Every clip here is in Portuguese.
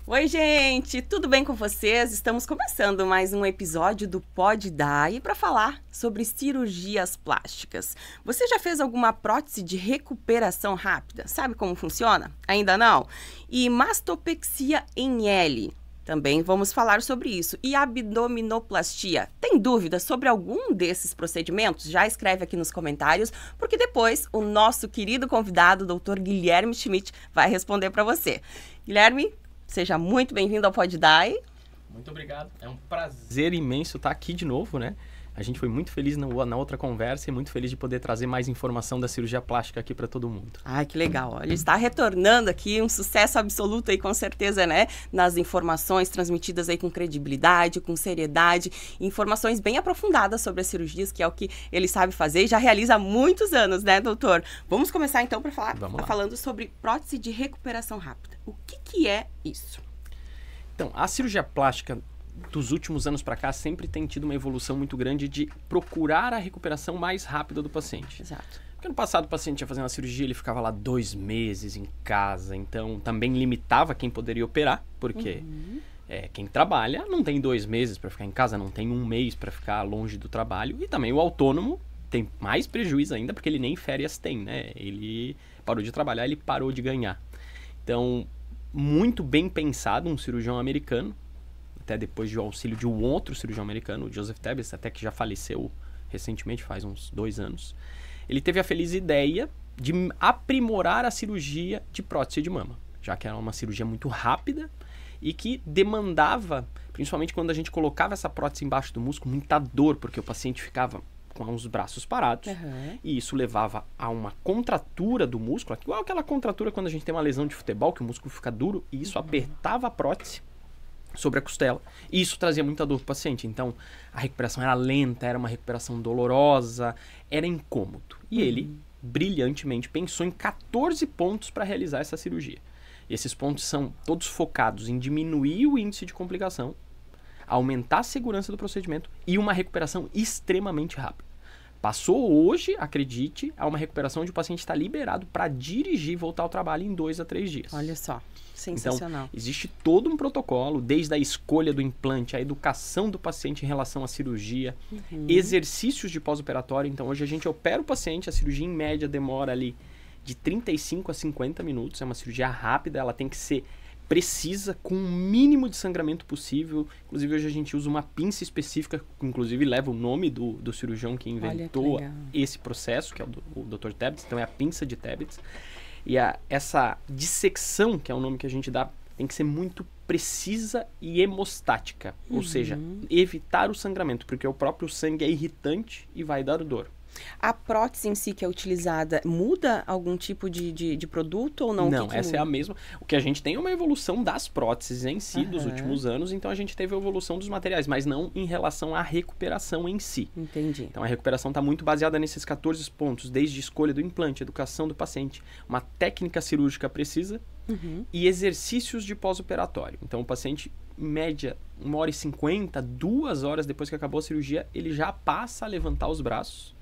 Oi, gente! Tudo bem com vocês? Estamos começando mais um episódio do Pode Dar para falar sobre cirurgias plásticas. Você já fez alguma prótese de recuperação rápida? Sabe como funciona? Ainda não? E mastopexia em L? Também vamos falar sobre isso. E abdominoplastia? Tem dúvida sobre algum desses procedimentos? Já escreve aqui nos comentários, porque depois o nosso querido convidado, Dr. Guilherme Schmidt, vai responder para você. Guilherme, seja muito bem-vindo ao Pode Dar. Muito obrigado. É um prazer imenso estar aqui de novo, né? A gente foi muito feliz na outra conversa e muito feliz de poder trazer mais informação da cirurgia plástica aqui para todo mundo. Ai, que legal. Ele está retornando aqui, um sucesso absoluto aí, com certeza, né? Nas informações transmitidas aí com credibilidade, com seriedade, informações bem aprofundadas sobre as cirurgias, que é o que ele sabe fazer e já realiza há muitos anos, né, doutor? Vamos começar então para falar, falando sobre prótese de recuperação rápida. O que é isso? Então, a cirurgia plástica dos últimos anos para cá sempre tem tido uma evolução muito grande de procurar a recuperação mais rápida do paciente. Exato. Porque no passado o paciente ia fazer uma cirurgia, ele ficava lá 2 meses em casa, então também limitava quem poderia operar, porque quem trabalha não tem 2 meses para ficar em casa, não tem 1 mês para ficar longe do trabalho, e também o autônomo tem mais prejuízo ainda, porque ele nem férias tem, né? Ele parou de trabalhar, ele parou de ganhar. Então, muito bem pensado um cirurgião americano, até depois do auxílio de um outro cirurgião americano, o Joseph Tabbets, até que já faleceu recentemente, faz uns 2 anos. Ele teve a feliz ideia de aprimorar a cirurgia de prótese de mama, já que era uma cirurgia muito rápida e que demandava, principalmente quando a gente colocava essa prótese embaixo do músculo, muita dor, porque o paciente ficava com os braços parados, e isso levava a uma contratura do músculo, igual aquela contratura quando a gente tem uma lesão de futebol, que o músculo fica duro, e isso apertava a prótese sobre a costela, e isso trazia muita dor para o paciente. Então, a recuperação era lenta, era uma recuperação dolorosa, era incômodo. E ele, brilhantemente, pensou em 14 pontos para realizar essa cirurgia. E esses pontos são todos focados em diminuir o índice de complicação, aumentar a segurança do procedimento e uma recuperação extremamente rápida. Passou hoje, acredite, a uma recuperação onde o paciente está liberado para dirigir e voltar ao trabalho em 2 a 3 dias. Olha só. Sensacional. Então, existe todo um protocolo, desde a escolha do implante, a educação do paciente em relação à cirurgia, exercícios de pós-operatório. Então, hoje a gente opera o paciente, a cirurgia em média demora ali de 35 a 50 minutos. É uma cirurgia rápida, ela tem que ser precisa, com o mínimo de sangramento possível. Inclusive, hoje a gente usa uma pinça específica, que inclusive leva o nome do cirurgião que inventou esse processo, que é o Dr. Tabbets. Então, é a pinça de Tabbets. E essa dissecção, que é o nome que a gente dá, tem que ser muito precisa e hemostática. Ou seja, evitar o sangramento, porque o próprio sangue é irritante e vai dar dor. A prótese em si que é utilizada muda algum tipo de produto ou não? Não, essa é a mesma. O que a gente tem é uma evolução das próteses em si dos últimos anos, então a gente teve a evolução dos materiais, mas não em relação à recuperação em si. Entendi. Então a recuperação está muito baseada nesses 14 pontos, desde escolha do implante, educação do paciente, uma técnica cirúrgica precisa e exercícios de pós-operatório. Então o paciente, em média, 1h50, 2 horas depois que acabou a cirurgia, ele já passa a levantar os braços,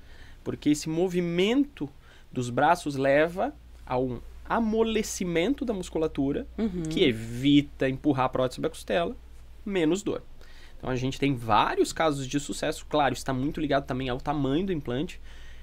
porque esse movimento dos braços leva a um amolecimento da musculatura, que evita empurrar a prótese da costela, menos dor. Então a gente tem vários casos de sucesso, claro, está muito ligado também ao tamanho do implante.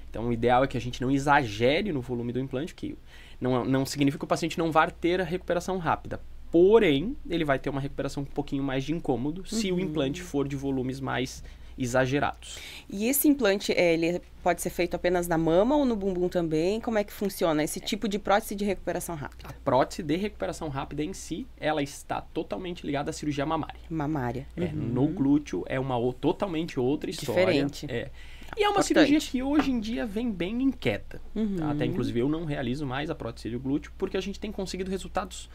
Então o ideal é que a gente não exagere no volume do implante, que não significa que o paciente não vai ter a recuperação rápida. Porém, ele vai ter uma recuperação com um pouquinho mais de incômodo se o implante for de volumes mais exagerados. E esse implante, ele pode ser feito apenas na mama ou no bumbum também? Como é que funciona esse tipo de prótese de recuperação rápida? A prótese de recuperação rápida em si, ela está totalmente ligada à cirurgia mamária. Mamária. No glúteo é uma totalmente outra história. Diferente. E é uma cirurgia que hoje em dia vem bem em queda. Até inclusive eu não realizo mais a prótese do glúteo, porque a gente tem conseguido resultados,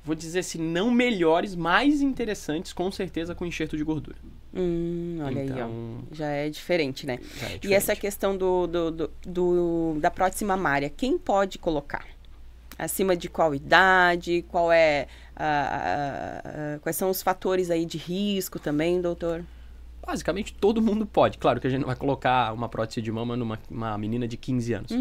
vou dizer assim, não melhores, mais interessantes, com certeza, com enxerto de gordura. Olha então, aí, ó. Já é diferente, né? Já é diferente. E essa questão da prótese mamária, quem pode colocar? Acima de qual idade? Quais são os fatores aí de risco também, doutor? Basicamente, todo mundo pode. Claro que a gente não vai colocar uma prótese de mama numa menina de 15 anos.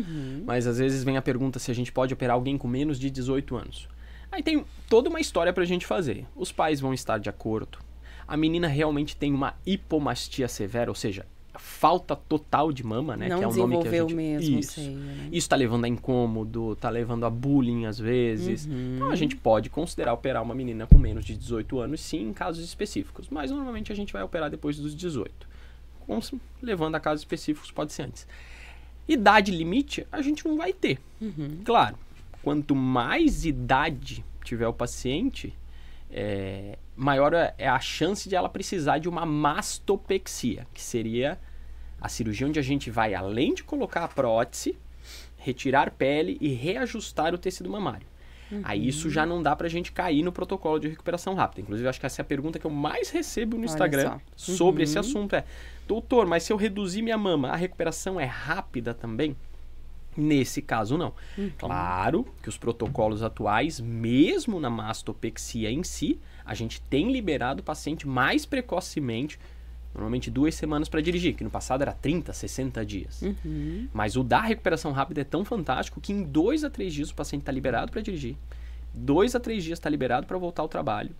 Mas às vezes vem a pergunta se a gente pode operar alguém com menos de 18 anos. Aí tem toda uma história pra gente fazer. Os pais vão estar de acordo. A menina realmente tem uma hipomastia severa, ou seja, falta total de mama, né? Não que é o nome que a gente... mesmo, Isso. seio, né? Isso tá levando a incômodo, tá levando a bullying às vezes. Então a gente pode considerar operar uma menina com menos de 18 anos, sim, em casos específicos. Mas normalmente a gente vai operar depois dos 18. Levando a casos específicos, pode ser antes. Idade limite, a gente não vai ter. Claro, quanto mais idade tiver o paciente, maior é a chance de ela precisar de uma mastopexia, que seria a cirurgia onde a gente vai, além de colocar a prótese, retirar pele e reajustar o tecido mamário. Aí isso já não dá pra gente cair no protocolo de recuperação rápida. Inclusive, acho que essa é a pergunta que eu mais recebo no Instagram sobre esse assunto. Doutor, mas se eu reduzir minha mama, a recuperação é rápida também? Nesse caso, não. Claro que os protocolos atuais, mesmo na mastopexia em si, a gente tem liberado o paciente mais precocemente, normalmente 2 semanas para dirigir, que no passado era 30, 60 dias. Mas o da recuperação rápida é tão fantástico que em 2 a 3 dias o paciente está liberado para dirigir, 2 a 3 dias está liberado para voltar ao trabalho.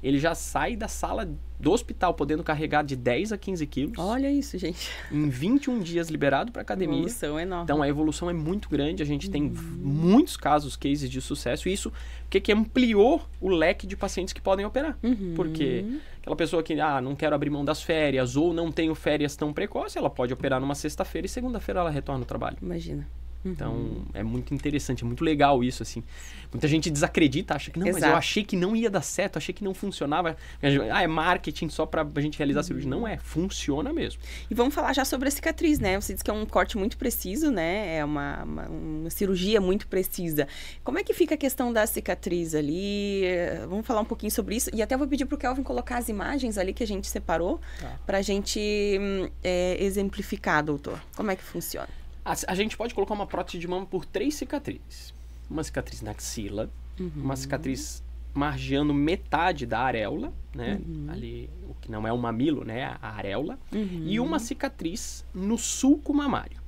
Ele já sai da sala do hospital podendo carregar de 10 a 15 quilos. Olha isso, gente. Em 21 dias liberado para academia. Evolução enorme. Então a evolução é muito grande, a gente tem muitos casos, cases de sucesso. E isso que ampliou o leque de pacientes que podem operar. Porque aquela pessoa que, não quero abrir mão das férias ou não tenho férias tão precoces, ela pode operar numa sexta-feira e segunda-feira ela retorna ao trabalho. Imagina. Então, é muito interessante, é muito legal isso, assim. Muita gente desacredita, acha que não, mas eu achei que não ia dar certo, achei que não funcionava. É marketing só pra gente realizar a cirurgia. Não é, funciona mesmo. E vamos falar já sobre a cicatriz, né? Você disse que é um corte muito preciso, né? É uma cirurgia muito precisa. Como é que fica a questão da cicatriz ali? Vamos falar um pouquinho sobre isso. E até vou pedir pro Kelvin colocar as imagens ali que a gente separou pra gente exemplificar, doutor. Como é que funciona? A gente pode colocar uma prótese de mama por 3 cicatrizes. Uma cicatriz na axila, uma cicatriz margeando metade da areola, né? Ali, o que não é o mamilo, né? A areola. E uma cicatriz no sulco mamário.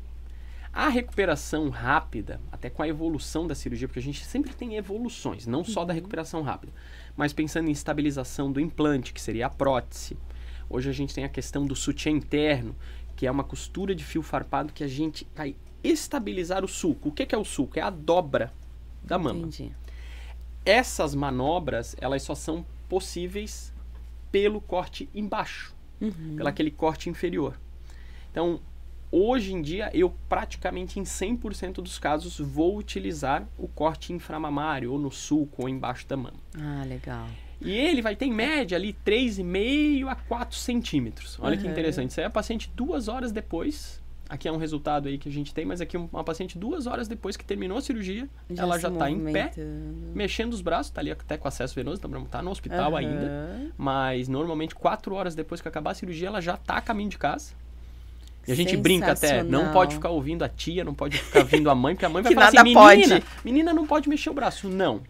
A recuperação rápida, até com a evolução da cirurgia, porque a gente sempre tem evoluções, não só da recuperação rápida, mas pensando em estabilização do implante, que seria a prótese. Hoje a gente tem a questão do sutiã interno, que é uma costura de fio farpado que a gente vai estabilizar o sulco. O que é o sulco? É a dobra da mama. Entendi. Essas manobras, elas só são possíveis pelo corte embaixo, pelo aquele corte inferior. Então, hoje em dia, eu praticamente em 100% dos casos vou utilizar o corte inframamário, ou no sulco, ou embaixo da mama. Ah, legal. E ele vai ter em média ali 3,5 a 4 centímetros. Olha que interessante. Isso aí é a paciente 2 horas depois. Aqui é um resultado aí que a gente tem, mas aqui uma paciente 2 horas depois que terminou a cirurgia, ela já está em pé, mexendo os braços, está ali até com acesso venoso, está no hospital ainda. Mas normalmente 4 horas depois que acabar a cirurgia, ela já está a caminho de casa. E a gente brinca até, não pode ficar ouvindo a tia, não pode ficar ouvindo a mãe, porque a mãe vai falar assim, menina não pode mexer o braço. Não.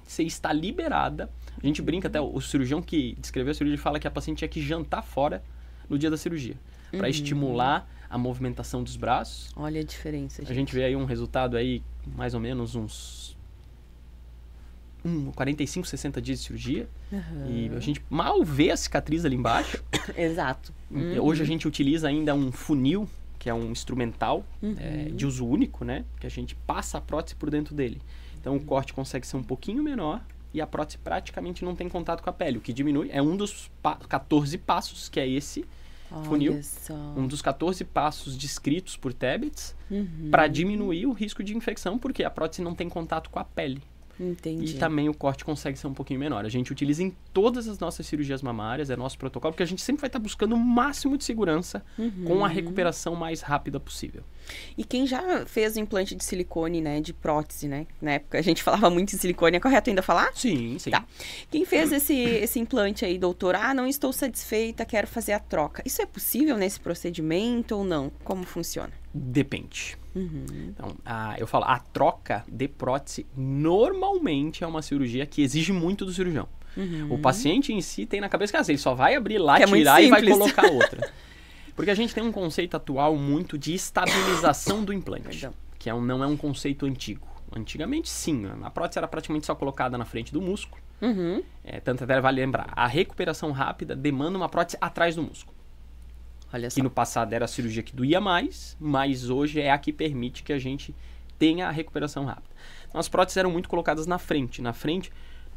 Você está liberada. A gente brinca até, o cirurgião que descreveu a cirurgia fala que a paciente tinha que jantar fora no dia da cirurgia, para estimular a movimentação dos braços. Olha a diferença, gente. A gente vê aí um resultado aí, mais ou menos uns 45, 60 dias de cirurgia. E a gente mal vê a cicatriz ali embaixo. Exato. Hoje a gente utiliza ainda um funil, que é um instrumental de uso único, né? Que a gente passa a prótese por dentro dele. Então o corte consegue ser um pouquinho menor e a prótese praticamente não tem contato com a pele. O que diminui é um dos 14 passos, que é esse funil. Um dos 14 passos descritos por Tebbets para diminuir o risco de infecção, porque a prótese não tem contato com a pele. Entendi. E também o corte consegue ser um pouquinho menor. A gente utiliza em todas as nossas cirurgias mamárias, é nosso protocolo, porque a gente sempre vai estar buscando o máximo de segurança com a recuperação mais rápida possível. E quem já fez o implante de silicone, né, de prótese, né? Na época a gente falava muito em silicone, é correto ainda falar? Sim, sim. Tá. Quem fez esse implante aí, doutor, não estou satisfeita, quero fazer a troca. Isso é possível nesse procedimento ou não? Como funciona? Depende. Então, eu falo, a troca de prótese normalmente é uma cirurgia que exige muito do cirurgião. O paciente em si tem na cabeça que ele só vai abrir lá, que tirar e vai colocar outra. Porque a gente tem um conceito atual muito de estabilização do implante, que não é um conceito antigo. Antigamente, sim. A prótese era praticamente só colocada na frente do músculo. Uhum. Tanto até vale lembrar, a recuperação rápida demanda uma prótese atrás do músculo. Olha só. Que no passado era a cirurgia que doía mais, mas hoje é a que permite que a gente tenha a recuperação rápida. Então, as próteses eram muito colocadas na frente. Na frente,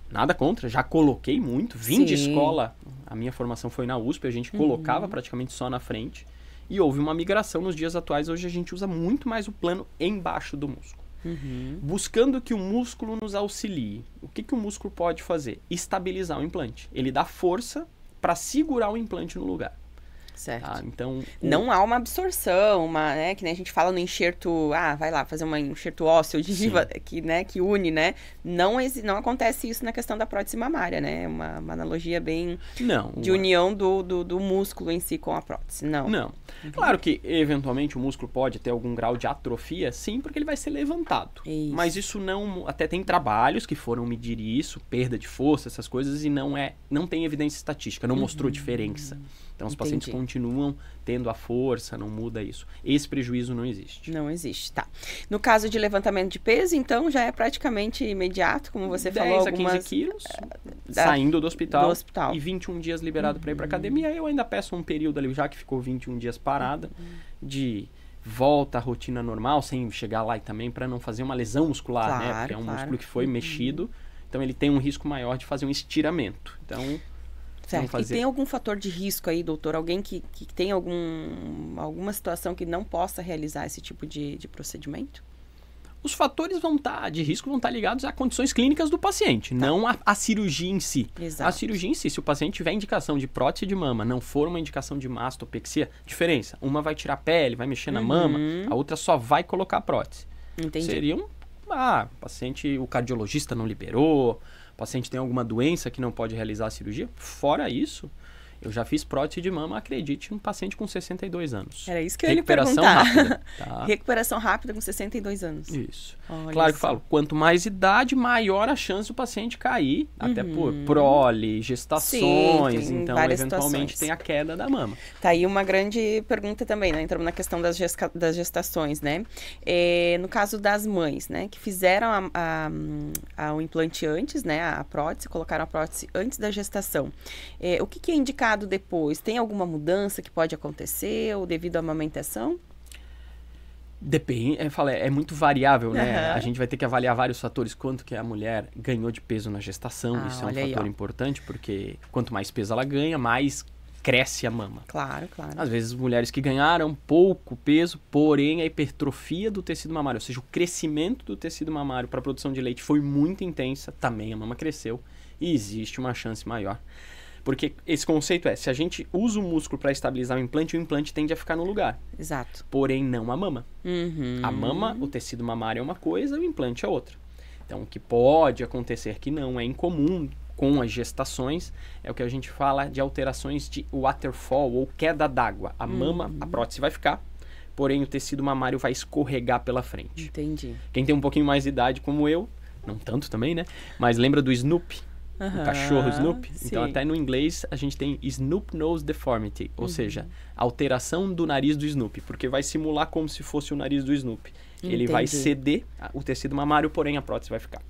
nada contra, já coloquei muito. Vim de escola, a minha formação foi na USP, a gente colocava praticamente só na frente. E houve uma migração nos dias atuais. Hoje a gente usa muito mais o plano embaixo do músculo. Buscando que o músculo nos auxilie. O que o músculo pode fazer? Estabilizar o implante. Ele dá força para segurar o implante no lugar. Certo. Tá? Então, não há uma absorção, né, que nem a gente fala no enxerto, vai lá, fazer um enxerto ósseo de gengiva, que une, né? Não acontece isso na questão da prótese mamária, né? Uma analogia bem de união do músculo em si com a prótese. Não. Claro que, eventualmente, o músculo pode ter algum grau de atrofia, sim, porque ele vai ser levantado. Isso. Mas isso não... Até tem trabalhos que foram medir isso, perda de força, essas coisas, e não tem evidência estatística, não mostrou diferença. Então, os pacientes continuam tendo a força, não muda isso. Esse prejuízo não existe. Não existe, tá. No caso de levantamento de peso, então, já é praticamente imediato, como você falou, 10 a 15 quilos, saindo do hospital, e 21 dias liberado para ir para academia. Eu ainda peço um período ali, já que ficou 21 dias parada, de volta à rotina normal, sem chegar lá e também para não fazer uma lesão muscular, né? Porque é um músculo que foi mexido, então ele tem um risco maior de fazer um estiramento. Então... Certo. E tem algum fator de risco aí, doutor? Alguém que tem alguma situação que não possa realizar esse tipo de procedimento? Os fatores de risco vão estar ligados a condições clínicas do paciente, não a cirurgia em si. Exato. A cirurgia em si, se o paciente tiver indicação de prótese de mama, não for uma indicação de mastopexia, diferença. Uma vai tirar a pele, vai mexer na mama, a outra só vai colocar a prótese. Entendi. Seria paciente, o cardiologista não liberou, o paciente tem alguma doença que não pode realizar a cirurgia. Fora isso, eu já fiz prótese de mama, acredite, um paciente com 62 anos. Era isso que eu ia lhe perguntar. Recuperação rápida. Tá? Recuperação rápida com 62 anos. Isso. Olha claro que eu falo, quanto mais idade, maior a chance do paciente cair, até por prole, gestações, então eventualmente tem a queda da mama. Tá aí uma grande pergunta também, né? Entramos na questão das gestações, né? No caso das mães, né? Que fizeram o implante antes, né? A prótese, colocaram a prótese antes da gestação. O que é indicado depois? Tem alguma mudança que pode acontecer ou devido à amamentação? Depende, é muito variável, né? A gente vai ter que avaliar vários fatores. Quanto que a mulher ganhou de peso na gestação, isso é um fator importante, porque quanto mais peso ela ganha, mais cresce a mama. Claro. Às vezes, mulheres que ganharam pouco peso, porém a hipertrofia do tecido mamário, ou seja, o crescimento do tecido mamário para a produção de leite foi muito intensa, também a mama cresceu e existe uma chance maior. Porque esse conceito se a gente usa o músculo para estabilizar o implante tende a ficar no lugar. Exato. Porém, não a mama. A mama, o tecido mamário é uma coisa, o implante é outra. Então, o que pode acontecer que não é incomum com as gestações é o que a gente fala de alterações de waterfall ou queda d'água. A mama, a prótese vai ficar, porém o tecido mamário vai escorregar pela frente. Entendi. Quem tem um pouquinho mais de idade como eu, não tanto também, né? Mas lembra do Snoopy? O cachorro Snoopy. Sim. Então, até no inglês, a gente tem Snoop Nose Deformity, ou seja, alteração do nariz do Snoopy, porque vai simular como se fosse o nariz do Snoopy. Ele vai ceder o tecido mamário, porém a prótese vai ficar.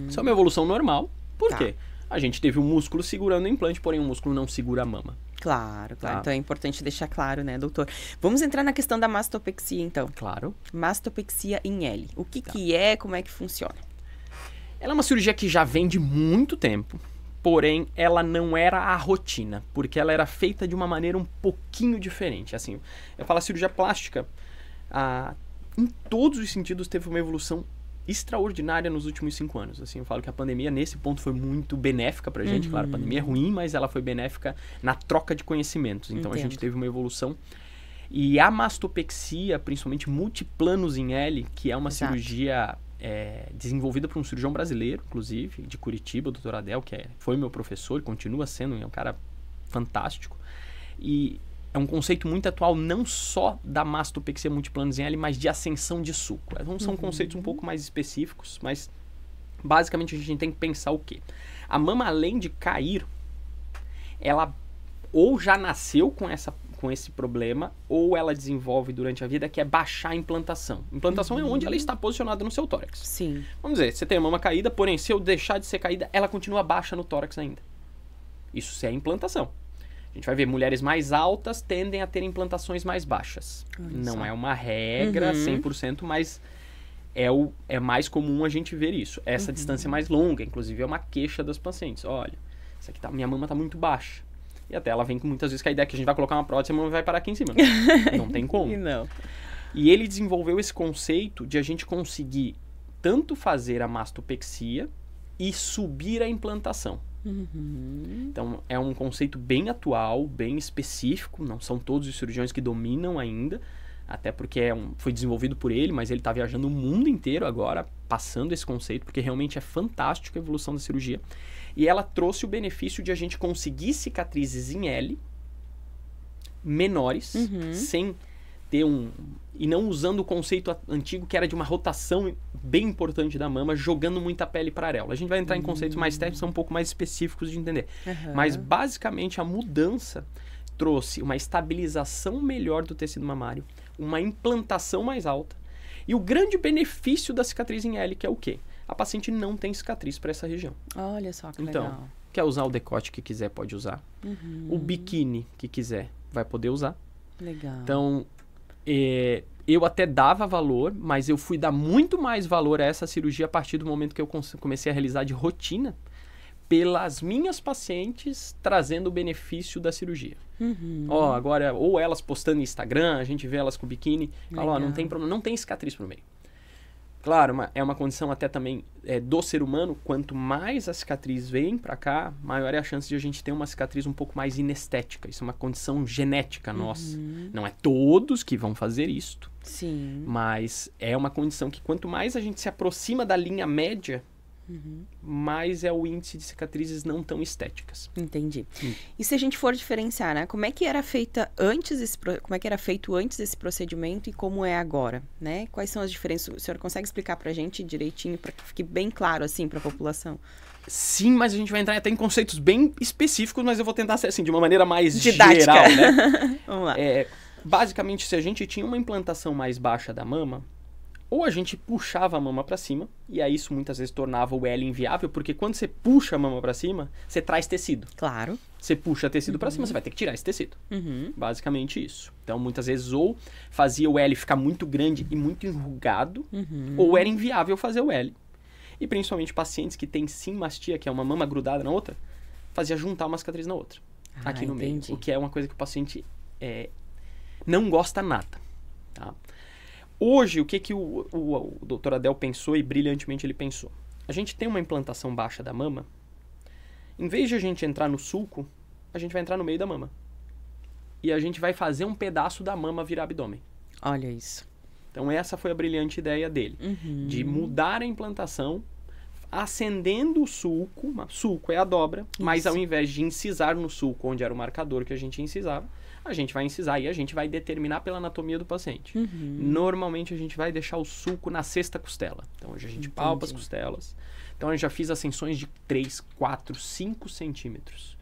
Isso é uma evolução normal. Por quê? A gente teve o músculo segurando o implante, porém o músculo não segura a mama. Claro. Então é importante deixar claro, né, doutor? Vamos entrar na questão da mastopexia, então. Claro. Mastopexia em L. O que é, como é que funciona? Ela é uma cirurgia que já vem de muito tempo, porém ela não era a rotina, porque ela era feita de uma maneira um pouquinho diferente. Assim, eu falo a cirurgia plástica, em todos os sentidos teve uma evolução extraordinária nos últimos 5 anos. Assim, eu falo que a pandemia nesse ponto foi muito benéfica pra gente. Claro, a pandemia é ruim, mas ela foi benéfica na troca de conhecimentos. Então a gente teve uma evolução. E a mastopexia, principalmente multiplanos em L, que é uma cirurgia desenvolvida por um cirurgião brasileiro, inclusive, de Curitiba, o Dr. Adel, que foi meu professor e continua sendo, é um cara fantástico. E é um conceito muito atual, não só da mastopexia multiplanos em L, mas de ascensão de suco. Então, são conceitos um pouco mais específicos, mas basicamente a gente tem que pensar o quê? A mama, além de cair, ela ou já nasceu com com esse problema, ou ela desenvolve durante a vida, que é baixar a implantação. Implantação é onde ela está posicionada no seu tórax. Sim. Vamos dizer, você tem a mama caída, porém, se eu deixar de ser caída, ela continua baixa no tórax ainda. Isso é implantação. A gente vai ver, mulheres mais altas tendem a ter implantações mais baixas. Não é uma regra 100%, mas é mais comum a gente ver isso. Essa distância mais longa, inclusive, é uma queixa das pacientes. Olha, isso aqui minha mama está muito baixa. E até ela vem com muitas vezes com a ideia que a gente vai colocar uma prótese e a mama vai parar aqui em cima. Não tem como. Não. E ele desenvolveu esse conceito de a gente conseguir tanto fazer a mastopexia e subir a implantação. Então, é um conceito bem atual, bem específico. Não são todos os cirurgiões que dominam ainda, até porque foi desenvolvido por ele, mas ele está viajando o mundo inteiro agora, passando esse conceito, porque realmente é fantástico a evolução da cirurgia. E ela trouxe o benefício de a gente conseguir cicatrizes em L menores, sem ter e não usando o conceito antigo que era de uma rotação bem importante da mama, jogando muita pele para a areola. A gente vai entrar em conceitos mais técnicos, são um pouco mais específicos de entender. Mas, basicamente, a mudança trouxe uma estabilização melhor do tecido mamário, uma implantação mais alta, e o grande benefício da cicatriz em L, que é o quê? A paciente não tem cicatriz para essa região. Olha só que então, legal. Quer usar o decote que quiser, pode usar. O biquíni que quiser, vai poder usar. Legal. Então, eu até dava valor, mas eu fui dar muito mais valor a essa cirurgia a partir do momento que eu comecei a realizar de rotina pelas minhas pacientes trazendo o benefício da cirurgia. Agora, ou elas postando no Instagram, a gente vê elas com biquíni, fala, não tem problema, não tem cicatriz pro meio. Claro, é uma condição até também do ser humano, quanto mais a cicatriz vem para cá, maior é a chance de a gente ter uma cicatriz um pouco mais inestética. Isso é uma condição genética nossa. Não é todos que vão fazer isto. Sim. Mas é uma condição que quanto mais a gente se aproxima da linha média, mais é o índice de cicatrizes não tão estéticas. Entendi. E se a gente for diferenciar, né? Como é que era feito antes esse procedimento e como é agora, né? Quais são as diferenças? O senhor consegue explicar pra gente direitinho, para que fique bem claro, assim, pra população? Sim, mas a gente vai entrar até em conceitos bem específicos, mas eu vou tentar ser, assim, de uma maneira mais didática. Geral, né? Vamos lá. Basicamente, se a gente tinha uma implantação mais baixa da mama, ou a gente puxava a mama para cima, e aí isso muitas vezes tornava o L inviável, porque quando você puxa a mama para cima, você traz tecido. Claro. Você puxa tecido para cima, você vai ter que tirar esse tecido. Basicamente isso. Então, muitas vezes, ou fazia o L ficar muito grande e muito enrugado, ou era inviável fazer o L. E principalmente pacientes que têm simmastia, que é uma mama grudada na outra, fazia juntar uma cicatriz na outra, aqui no meio. O que é uma coisa que o paciente não gosta nada, tá? Hoje, o que o Dr. Adel pensou, e brilhantemente ele pensou? A gente tem uma implantação baixa da mama, em vez de a gente entrar no sulco, a gente vai entrar no meio da mama. E a gente vai fazer um pedaço da mama virar abdômen. Olha isso. Então essa foi a brilhante ideia dele, de mudar a implantação, acendendo o sulco, sulco é a dobra, mas ao invés de incisar no sulco, onde era o marcador que a gente incisava, a gente vai incisar e a gente vai determinar pela anatomia do paciente. Normalmente a gente vai deixar o sulco na sexta costela. Então hoje a gente palpa as costelas. Então eu já fiz ascensões de 3, 4, 5 centímetros.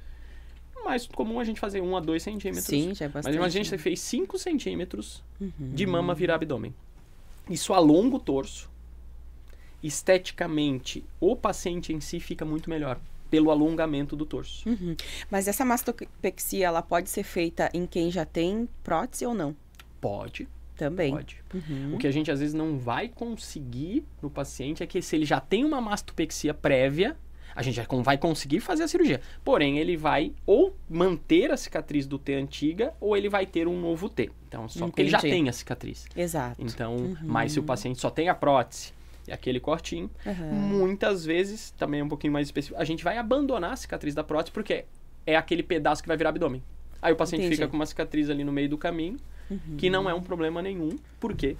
Mais comum a gente fazer 1 a 2 centímetros. Sim, já é bastante. Mas a gente fez 5 centímetros de mama virar abdômen. Isso alonga o torso. Esteticamente, o paciente em si fica muito melhor pelo alongamento do torso. Mas essa mastopexia, ela pode ser feita em quem já tem prótese ou não? Pode. Também. Pode. O que a gente às vezes não vai conseguir no paciente é que se ele já tem uma mastopexia prévia, a gente já vai conseguir fazer a cirurgia. Porém, ele vai ou manter a cicatriz do T antiga ou ele vai ter um novo T. Então, só porque ele já tem a cicatriz. Exato. Então, mas se o paciente só tem a prótese e aquele cortinho, muitas vezes, também é um pouquinho mais específico, a gente vai abandonar a cicatriz da prótese porque é aquele pedaço que vai virar abdômen. Aí o paciente fica com uma cicatriz ali no meio do caminho, que não é um problema nenhum, porque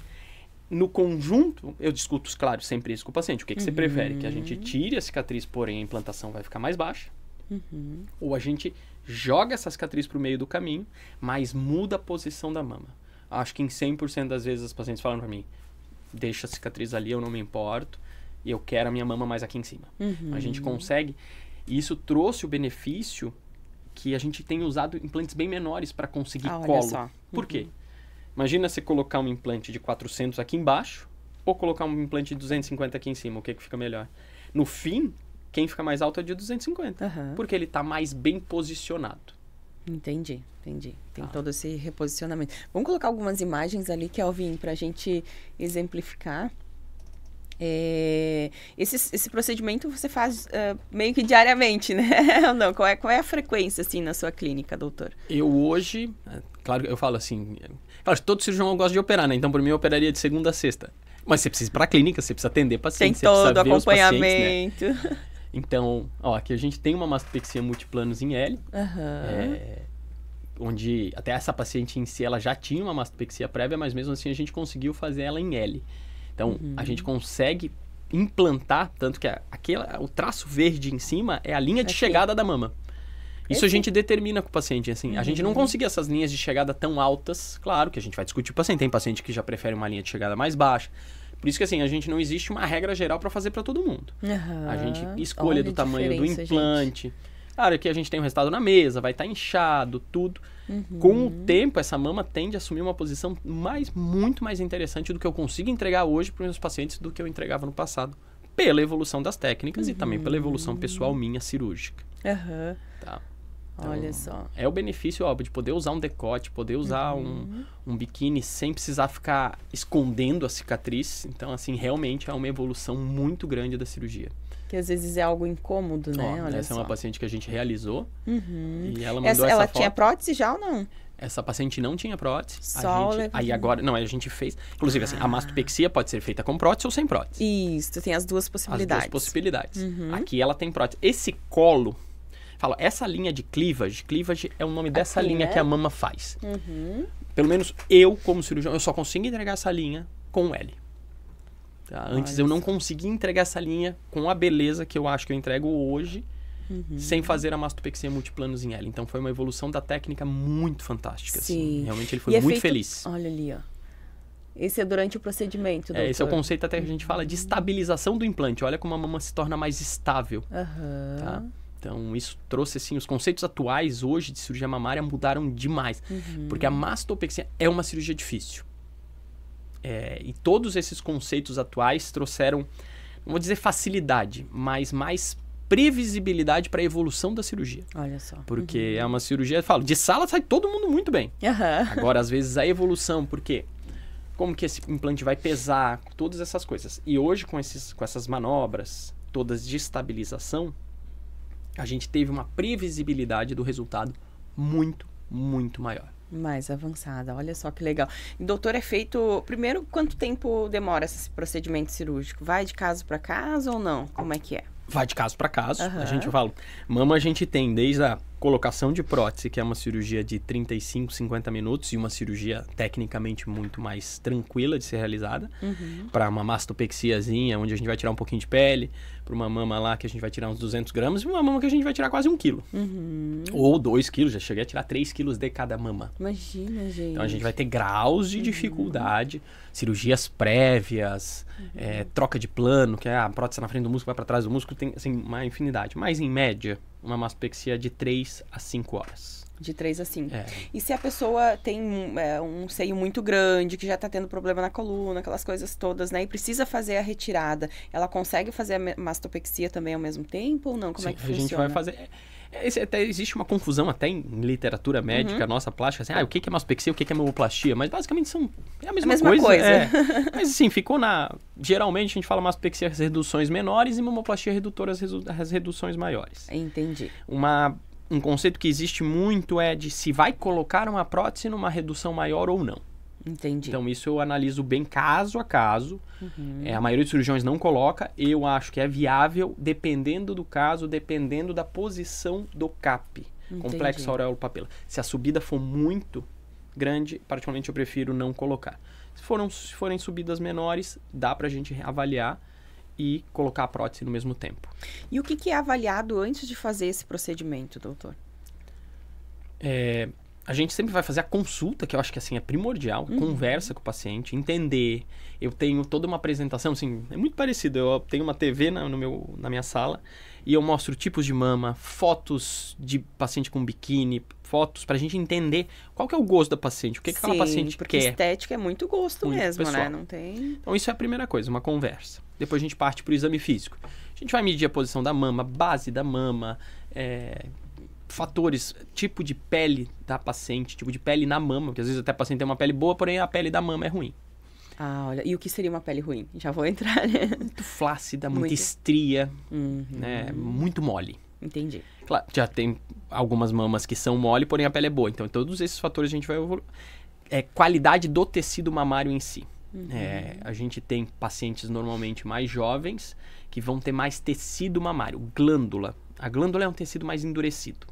no conjunto, eu discuto, claro, sempre isso com o paciente. O que você prefere? Que a gente tire a cicatriz, porém a implantação vai ficar mais baixa? Ou a gente joga essa cicatriz para o meio do caminho, mas muda a posição da mama? Acho que em 100% das vezes as pacientes falam para mim, deixa a cicatriz ali, eu não me importo, e eu quero a minha mama mais aqui em cima. A gente consegue, e isso trouxe o benefício que a gente tem usado implantes bem menores para conseguir olha colo. só. Por quê? Imagina você colocar um implante de 400 aqui embaixo ou colocar um implante de 250 aqui em cima. O que fica melhor? No fim, quem fica mais alto é o de 250. Porque ele está mais bem posicionado. Entendi. Tem todo esse reposicionamento. Vamos colocar algumas imagens ali, Kelvin, para a gente exemplificar. Esse procedimento você faz meio que diariamente, né? Ou não? Qual é a frequência, assim, na sua clínica, doutor? Eu hoje, claro, eu falo assim, claro, todo cirurgião gosta de operar, né? Então, por mim, eu operaria de segunda a sexta. Mas você precisa ir para a clínica, você precisa atender pacientes, tem você todo precisa ver acompanhamento. Os pacientes, né? Então, aqui a gente tem uma mastopexia multiplanos em L, onde até essa paciente em si, ela já tinha uma mastopexia prévia, mas mesmo assim a gente conseguiu fazer ela em L. Então, a gente consegue implantar, tanto que o traço verde em cima é a linha de chegada da mama. Isso a gente determina com o paciente, assim. A gente não consegue essas linhas de chegada tão altas, claro que a gente vai discutir o paciente. Tem paciente que já prefere uma linha de chegada mais baixa. Por isso que, assim, a gente não existe uma regra geral para fazer para todo mundo. A gente escolhe do tamanho do implante. Gente. Claro que a gente tem o resultado na mesa, vai estar inchado, tudo. Com o tempo, essa mama tende a assumir uma posição muito mais interessante do que eu consigo entregar hoje para os meus pacientes do que eu entregava no passado. Pela evolução das técnicas e também pela evolução pessoal minha cirúrgica. Tá? Então, olha só. É o benefício, óbvio, de poder usar um decote, poder usar um biquíni sem precisar ficar escondendo a cicatriz. Então, assim, realmente é uma evolução muito grande da cirurgia. Que às vezes é algo incômodo, né? Olha essa só. é uma paciente que a gente realizou. E ela mandou ela foto. Tinha prótese já ou não? Essa paciente não tinha prótese. Aí agora... Não, a gente fez... Inclusive, assim, a mastopexia pode ser feita com prótese ou sem prótese. Isso, tem as duas possibilidades. As duas possibilidades. Aqui ela tem prótese. Esse colo... essa linha de cleavage é o nome dessa linha que a mama faz. Pelo menos eu, como cirurgião, eu só consigo entregar essa linha com L. Tá? Antes eu não conseguia entregar essa linha com a beleza que eu acho que eu entrego hoje, sem fazer a mastopexia multiplanos em L. Então foi uma evolução da técnica muito fantástica. Assim. Realmente ele foi muito feliz. Olha ali, ó. Esse é durante o procedimento, doutor. Esse é o conceito até que a gente fala de estabilização do implante. Olha como a mama se torna mais estável. Tá? Então, isso trouxe, assim, os conceitos atuais hoje de cirurgia mamária mudaram demais. Porque a mastopexia é uma cirurgia difícil. E todos esses conceitos atuais trouxeram, não vou dizer facilidade, mas mais previsibilidade para a evolução da cirurgia. Olha só. Porque é uma cirurgia, eu falo, de sala sai todo mundo muito bem. Agora, às vezes, a evolução, porque como que esse implante vai pesar, todas essas coisas. E hoje, com essas manobras todas de estabilização, a gente teve uma previsibilidade do resultado muito, muito maior. Mais avançada, olha só que legal. E, doutor, é feito... Primeiro, quanto tempo demora esse procedimento cirúrgico? Vai de caso para caso ou não? Como é que é? Vai de caso para caso. A gente fala, mama a gente tem desde a colocação de prótese, que é uma cirurgia de 35, 50 minutos e uma cirurgia tecnicamente muito mais tranquila de ser realizada, para uma mastopexiazinha, onde a gente vai tirar um pouquinho de pele, para uma mama lá que a gente vai tirar uns 200 gramas e uma mama que a gente vai tirar quase 1 quilo. Ou 2 quilos, já cheguei a tirar 3 quilos de cada mama. Imagina, gente. Então a gente vai ter graus de dificuldade, cirurgias prévias, troca de plano, que é a prótese na frente do músculo, vai para trás do músculo, tem assim, uma infinidade. Mas em média, uma mastopexia de 3 a 5 horas. De 3 a 5. E se a pessoa tem um seio muito grande, que já está tendo problema na coluna, aquelas coisas todas, né? E precisa fazer a retirada, ela consegue fazer a mastopexia também ao mesmo tempo ou não? Como é que funciona? A gente vai fazer... Até existe uma confusão até em literatura médica, nossa plástica, assim, o que é mastopexia, o que é mamoplastia, mas basicamente é a mesma coisa. Mas assim, geralmente a gente fala mastopexia as reduções menores e mamoplastia redutora as reduções maiores. Entendi. Um conceito que existe muito é de se vai colocar uma prótese numa redução maior ou não. Entendi. Então, isso eu analiso bem caso a caso. A maioria dos cirurgiões não coloca. Eu acho que é viável, dependendo do caso, dependendo da posição do CAP. Complexo auréolo papila. Se a subida for muito grande, particularmente eu prefiro não colocar. Se forem subidas menores, dá pra gente avaliar e colocar a prótese no mesmo tempo. E o que é avaliado antes de fazer esse procedimento, doutor? a gente sempre vai fazer a consulta, que eu acho que assim é primordial, conversa com o paciente, entender. Eu tenho toda uma apresentação, assim, é muito parecido. Eu tenho uma TV na minha sala e eu mostro tipos de mama, fotos de paciente com biquíni, fotos pra gente entender qual que é o gosto da paciente, o que aquela paciente porque quer. Estética é muito gosto Muito mesmo, pessoal. né? Não tem... Então isso é a primeira coisa, uma conversa. Depois a gente parte pro exame físico. A gente vai medir a posição da mama, base da mama, fatores, tipo de pele da paciente, tipo de pele na mama, porque às vezes até a paciente tem uma pele boa, porém a pele da mama é ruim. Ah, olha, e o que seria uma pele ruim? Já vou entrar, né? Muito flácida, muita estria, né? Muito mole. Entendi. Claro, já tem algumas mamas que são mole, porém a pele é boa. Então, todos esses fatores a gente vai evoluir. Qualidade do tecido mamário em si. A gente tem pacientes normalmente mais jovens que vão ter mais tecido mamário, glândula. A glândula é um tecido mais endurecido.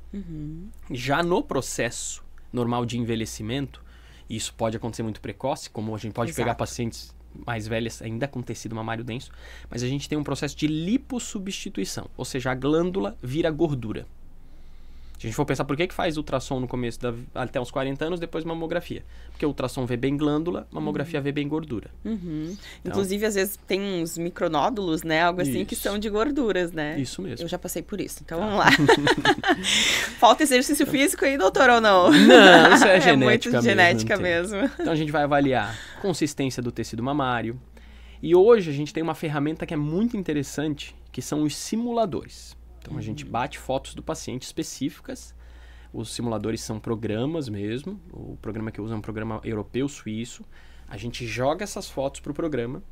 Já no processo normal de envelhecimento, e isso pode acontecer muito precoce, como a gente pode pegar pacientes mais velhas ainda com tecido mamário denso, mas a gente tem um processo de lipossubstituição, ou seja, a glândula vira gordura. Se a gente for pensar por que faz ultrassom no começo, até uns 40 anos, depois mamografia. Porque o ultrassom vê bem glândula, mamografia vê bem gordura. Então, inclusive, às vezes tem uns micronódulos, né? Algo assim, que são de gorduras, né? Isso mesmo. Eu já passei por isso, então vamos lá. Falta exercício físico aí, doutor, ou não? Não, isso é genética muito genética mesmo. Então a gente vai avaliar consistência do tecido mamário. E hoje a gente tem uma ferramenta que é muito interessante, que são os simuladores. Então, a gente bate fotos do paciente específicas. Os simuladores são programas mesmo. O programa que eu uso é um programa europeu-suíço. A gente joga essas fotos para o programa.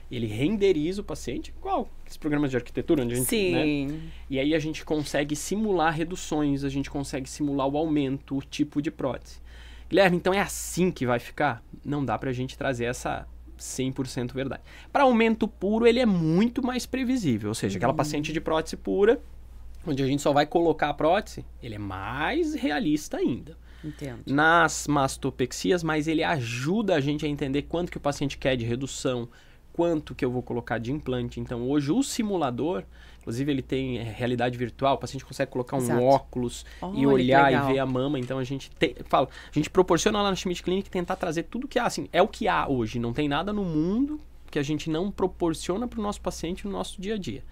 Ele renderiza o paciente, igual esses programas de arquitetura, onde a gente... Sim. Né? E aí a gente consegue simular reduções, a gente consegue simular o aumento, o tipo de prótese. Guilherme, então é assim que vai ficar? Não dá para a gente trazer essa 100% verdade. Para aumento puro, ele é muito mais previsível. Ou seja, aquela paciente de prótese pura, onde a gente só vai colocar a prótese, ele é mais realista ainda. Entendo. Nas mastopexias, mas ele ajuda a gente a entender quanto que o paciente quer de redução, quanto que eu vou colocar de implante. Então, hoje, o simulador, inclusive, ele tem realidade virtual, o paciente consegue colocar um óculos e olhar e ver a mama. Então, a gente a gente proporciona lá na Schmidt Clinic tentar trazer tudo que há. Assim, é o que há hoje. Não tem nada no mundo que a gente não proporciona para o nosso paciente no nosso dia a dia.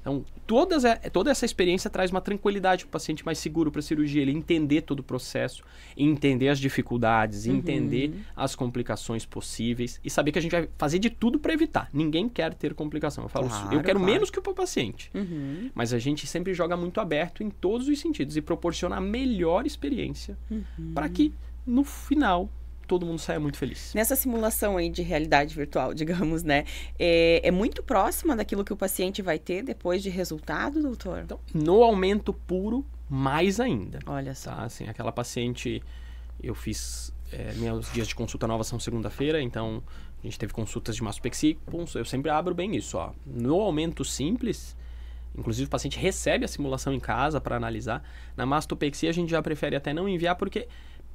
Então, toda essa experiência traz uma tranquilidade para o paciente mais seguro para a cirurgia, ele entender todo o processo, entender as dificuldades, entender as complicações possíveis e saber que a gente vai fazer de tudo para evitar. Ninguém quer ter complicação. Eu falo, eu quero menos que o paciente. Mas a gente sempre joga muito aberto em todos os sentidos e proporciona a melhor experiência para que, no final, todo mundo saia muito feliz. Nessa simulação aí de realidade virtual, digamos, né? É muito próxima daquilo que o paciente vai ter depois de resultado, doutor? Então, no aumento puro, mais ainda. Olha só. Tá? Assim, aquela paciente, eu fiz... meus dias de consulta nova são segunda-feira, então a gente teve consultas de mastopexia. Eu sempre abro bem isso, ó. No aumento simples, inclusive o paciente recebe a simulação em casa para analisar. Na mastopexia a gente já prefere até não enviar, porque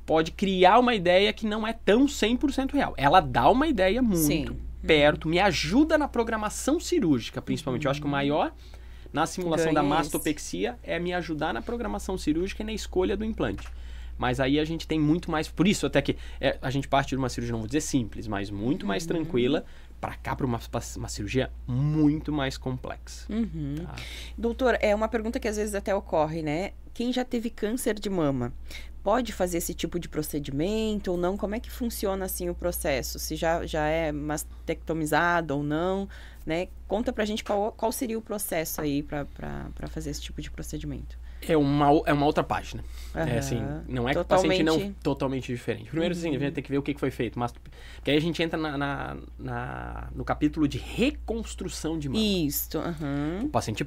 pode criar uma ideia que não é tão 100% real. Ela dá uma ideia muito perto, me ajuda na programação cirúrgica, principalmente. Eu acho que o maior na simulação da mastopexia é me ajudar na programação cirúrgica e na escolha do implante. Mas aí a gente tem muito mais... Por isso, até que a gente parte de uma cirurgia, não vou dizer simples, mas muito mais tranquila, para cá, para uma cirurgia muito mais complexa. Tá? Doutor, é uma pergunta que às vezes até ocorre, né? Quem já teve câncer de mama pode fazer esse tipo de procedimento ou não? Como é que funciona assim o processo? Se já é mastectomizado ou não, né? Conta pra gente qual seria o processo aí para fazer esse tipo de procedimento. É uma outra página. Assim, não é que o paciente não totalmente diferente. Primeiro, assim, a gente tem que ver o que foi feito. Porque aí a gente entra no capítulo de reconstrução de mama. Isso. O paciente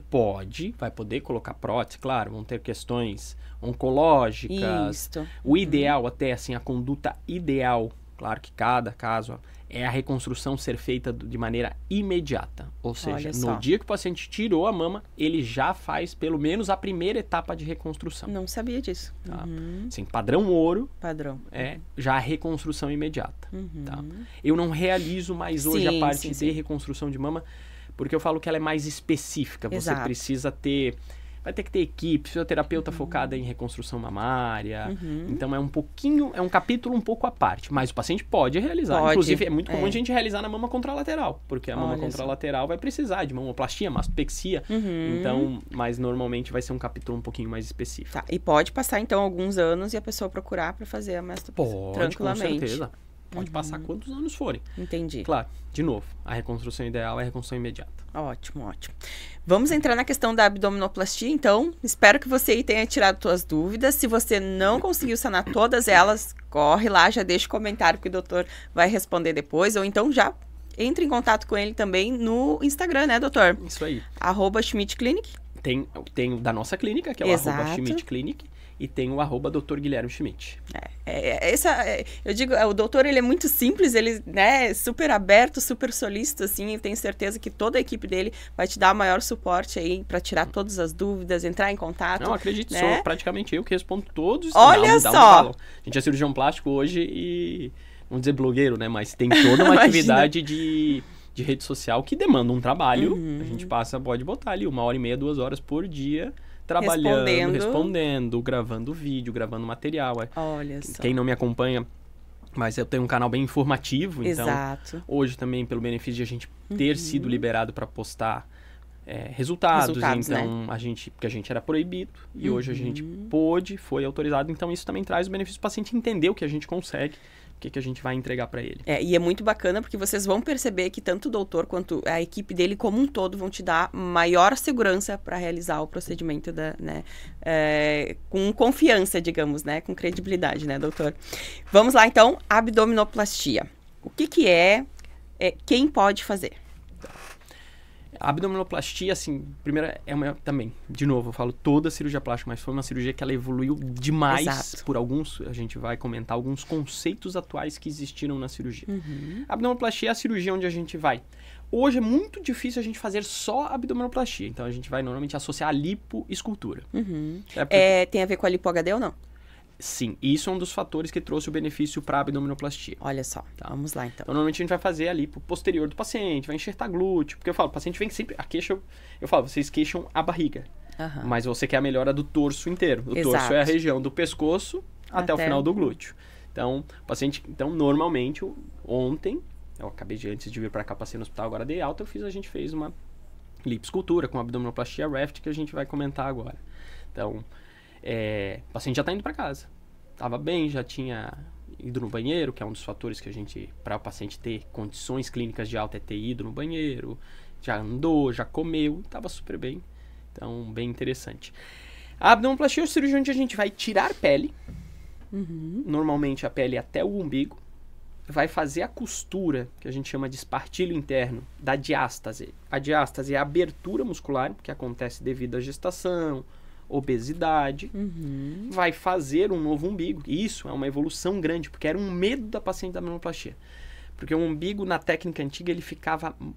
vai poder colocar prótese, claro, vão ter questões oncológicas. O ideal, até assim, a conduta ideal, claro que cada caso é a reconstrução ser feita de maneira imediata. Ou seja, no dia que o paciente tirou a mama, ele já faz pelo menos a primeira etapa de reconstrução. Não sabia disso. Tá? Assim, padrão ouro. Padrão. É já a reconstrução imediata. Tá? Eu não realizo mais hoje a parte de reconstrução de mama, porque eu falo que ela é mais específica. Você precisa ter vai ter que ter equipe, fisioterapeuta focada em reconstrução mamária. Então é um capítulo um pouco à parte, mas o paciente pode realizar. Inclusive, é muito comum a gente realizar na mama contralateral, porque a mama contralateral vai precisar de mamoplastia, mastopexia. Então, mas normalmente vai ser um capítulo um pouquinho mais específico. Tá. E pode passar, então, alguns anos e a pessoa procurar para fazer a mastopexia tranquilamente. Com certeza. Pode passar quantos anos forem. Entendi. Claro, de novo, a reconstrução ideal é a reconstrução imediata. Ótimo, ótimo. Vamos entrar na questão da abdominoplastia, então. Espero que você aí tenha tirado suas dúvidas. Se você não conseguiu sanar todas elas, corre lá, já deixa o comentário que o doutor vai responder depois. Ou então já entre em contato com ele também no Instagram, né, doutor? Isso aí. @Schmidt Clinic. Tem o da nossa clínica, que é o @Schmidt Clinic. E tem o @Dr. Guilherme Schmidt. Eu digo, o doutor, ele é muito simples, ele, né, super aberto, super solícito, assim, eu tenho certeza que toda a equipe dele vai te dar o maior suporte aí para tirar todas as dúvidas, entrar em contato. Não, acredite, né? sou praticamente eu que respondo todos. Olha só! A gente é cirurgião plástico hoje e, vamos dizer, blogueiro, né, mas tem toda uma atividade de rede social que demanda um trabalho. A gente pode botar ali 1h30, 2 horas por dia, trabalhando, respondendo, gravando vídeo, gravando material. Olha só. Quem não me acompanha, mas eu tenho um canal bem informativo, então hoje também, pelo benefício de a gente ter sido liberado para postar resultados, então né? Porque a gente era proibido e hoje a gente foi autorizado, então isso também traz o benefício do paciente entender o que a gente consegue, o que a gente vai entregar para ele. E é muito bacana porque vocês vão perceber que tanto o doutor quanto a equipe dele como um todo vão te dar maior segurança para realizar o procedimento com confiança, digamos, né? Com credibilidade, né, doutor? Vamos lá, então, abdominoplastia. O que é? Quem pode fazer? A abdominoplastia, assim, primeiro também, de novo, eu falo toda cirurgia plástica, mas foi uma cirurgia que ela evoluiu demais por a gente vai comentar alguns conceitos atuais que existiram na cirurgia. A abdominoplastia é a cirurgia onde a gente vai. Hoje é muito difícil a gente fazer só abdominoplastia, então a gente vai normalmente associar a lipoescultura. Tem a ver com a lipo-HD ou não? Sim, isso é um dos fatores que trouxe o benefício para a abdominoplastia. Olha só, vamos lá então. Então, normalmente a gente vai fazer a lipo posterior do paciente, vai enxertar glúteo, porque eu falo, o paciente vem sempre, eu falo, vocês queixam a barriga, mas você quer a melhora do torso inteiro. O torso é a região do pescoço até o final do glúteo. Então, normalmente, ontem, antes de vir para cá, passei no hospital, agora dei alta, a gente fez uma lipoescultura com abdominoplastia Raft, que a gente vai comentar agora. Então, o paciente já está indo para casa. Estava bem, já tinha ido no banheiro, que é um dos fatores que a gente, para o paciente ter condições clínicas de alta, é ter ido no banheiro, já andou, já comeu, estava super bem. Então, bem interessante. A abdominoplastia é uma cirurgia onde a gente vai tirar pele, normalmente a pele até o umbigo, vai fazer a costura, que a gente chama de espartilho interno, da diástase. A diástase é a abertura muscular, que acontece devido à gestação, obesidade, vai fazer um novo umbigo. Isso é uma evolução grande, porque era um medo da paciente da abdominoplastia. Porque o umbigo, na técnica antiga, ele ficava, vamos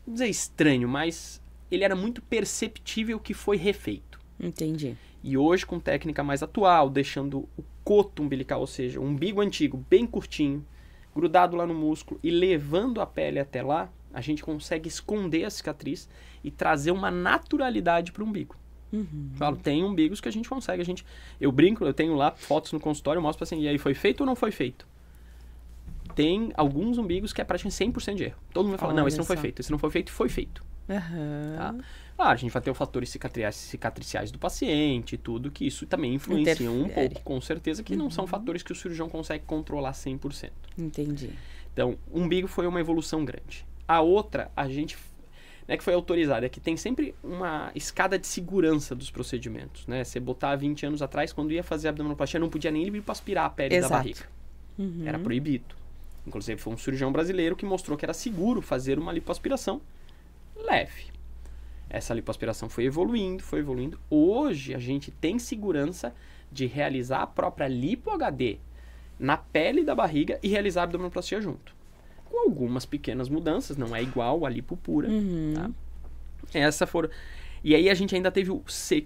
dizer, estranho, mas ele era muito perceptível que foi refeito. Entendi. E hoje, com técnica mais atual, deixando o coto umbilical, ou seja, o umbigo antigo bem curtinho, grudado lá no músculo e levando a pele até lá, a gente consegue esconder a cicatriz e trazer uma naturalidade para o umbigo. Falo, tem umbigos que a gente consegue, eu brinco, eu tenho lá fotos no consultório, eu mostro para assim, e aí foi feito ou não foi feito? Tem alguns umbigos que é praticamente 100% de erro. Todo mundo vai falar, não, esse não foi feito, esse não foi feito, foi feito. Tá? Claro, a gente vai ter os fatores cicatriciais do paciente, tudo, que isso também influencia um pouco, com certeza, que não são fatores que o cirurgião consegue controlar 100%. Entendi. Então, o umbigo foi uma evolução grande. A outra, que foi autorizada, é que tem sempre uma escada de segurança dos procedimentos, né? Você botar 20 anos atrás, quando ia fazer abdominoplastia, não podia nem lipoaspirar a pele da barriga. Era proibido. Inclusive, foi um cirurgião brasileiro que mostrou que era seguro fazer uma lipoaspiração leve. Essa lipoaspiração foi evoluindo. Hoje, a gente tem segurança de realizar a própria lipo-HD na pele da barriga e realizar a abdominoplastia junto. Com algumas pequenas mudanças, não é igual a lipo pura. Tá? E aí a gente ainda teve o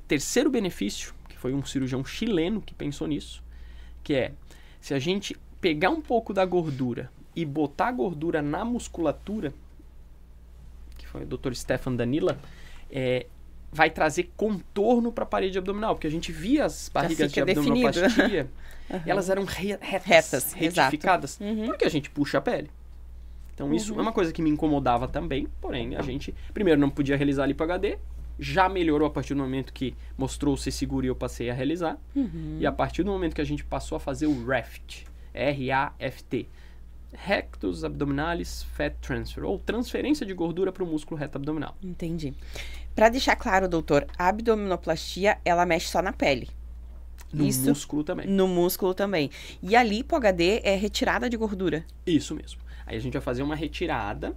terceiro benefício, que foi um cirurgião chileno que pensou nisso, que é, se a gente pegar um pouco da gordura e botar a gordura na musculatura, que foi o Dr. Stefan Danila, vai trazer contorno para a parede abdominal, porque a gente via as barrigas de definido. abdominoplastia, elas eram retas, retificadas, porque a gente puxa a pele. Então isso é uma coisa que me incomodava também, porém a gente primeiro não podia realizar lipo HD, já melhorou a partir do momento que mostrou ser seguro e eu passei a realizar, e a partir do momento que a gente passou a fazer o RAFT, R-A-F-T, Rectus Abdominalis Fat Transfer, ou transferência de gordura para o músculo reto abdominal. Entendi. Para deixar claro, doutor, a abdominoplastia, ela mexe só na pele. No músculo também. No músculo também. E a lipo HD é retirada de gordura. Isso mesmo. Aí a gente vai fazer uma retirada.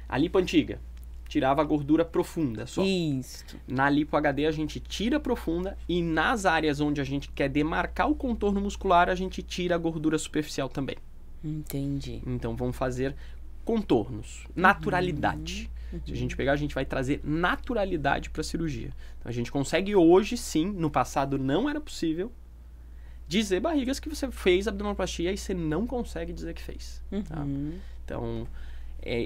A lipo antiga tirava a gordura profunda só. Isso. Na lipo HD a gente tira a profunda e nas áreas onde a gente quer demarcar o contorno muscular, a gente tira a gordura superficial também. Entendi. Então vamos fazer contornos, naturalidade. Se a gente pegar, a gente vai trazer naturalidade para a cirurgia. Então a gente consegue hoje, sim, no passado não era possível, dizer barrigas que você fez abdominoplastia e você não consegue dizer que fez. Tá? Então,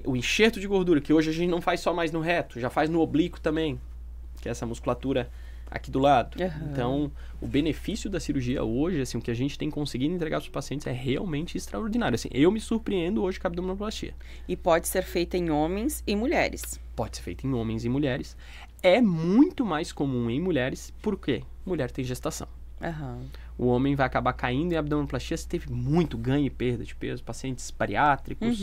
o enxerto de gordura, que hoje a gente não faz só mais no reto, já faz no oblíquo também, que é essa musculatura aqui do lado. Então, o benefício da cirurgia hoje, assim, o que a gente tem conseguido entregar para os pacientes é realmente extraordinário. Assim, eu me surpreendo hoje com a abdominoplastia. E pode ser feita em homens e mulheres. Pode ser feita em homens e mulheres. É muito mais comum em mulheres, por quê? Mulher tem gestação. O homem vai acabar caindo em abdominoplastia se teve muito ganho e perda de peso, pacientes bariátricos,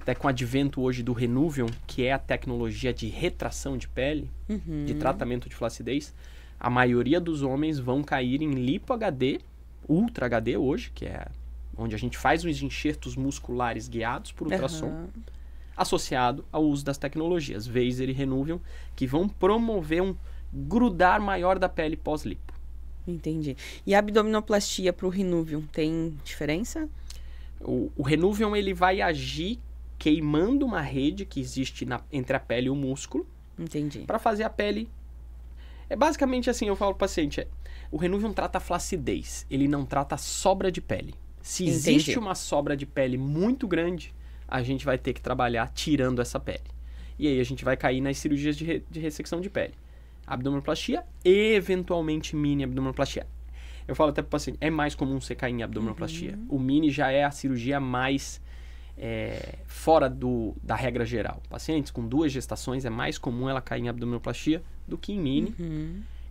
até com o advento hoje do Renuvium, que é a tecnologia de retração de pele, de tratamento de flacidez, a maioria dos homens vão cair em lipo HD, Ultra HD hoje, que é onde a gente faz os enxertos musculares guiados por ultrassom, associado ao uso das tecnologias Vaser e Renuvium, que vão promover um grudar maior da pele pós-lipo. Entendi. E a abdominoplastia para o Renuvium tem diferença? O Renuvium, ele vai agir queimando uma rede que existe entre a pele e o músculo. Entendi. Para fazer a pele... É basicamente assim, eu falo para o paciente, o Renuvium trata a flacidez, ele não trata a sobra de pele. Se existe uma sobra de pele muito grande, a gente vai ter que trabalhar tirando essa pele. E aí a gente vai cair nas cirurgias de ressecção de pele. Abdominoplastia e, eventualmente, mini abdominoplastia. Eu falo até para o paciente, é mais comum você cair em abdominoplastia. O mini já é a cirurgia mais fora da regra geral. Pacientes com 2 gestações, é mais comum ela cair em abdominoplastia do que em mini.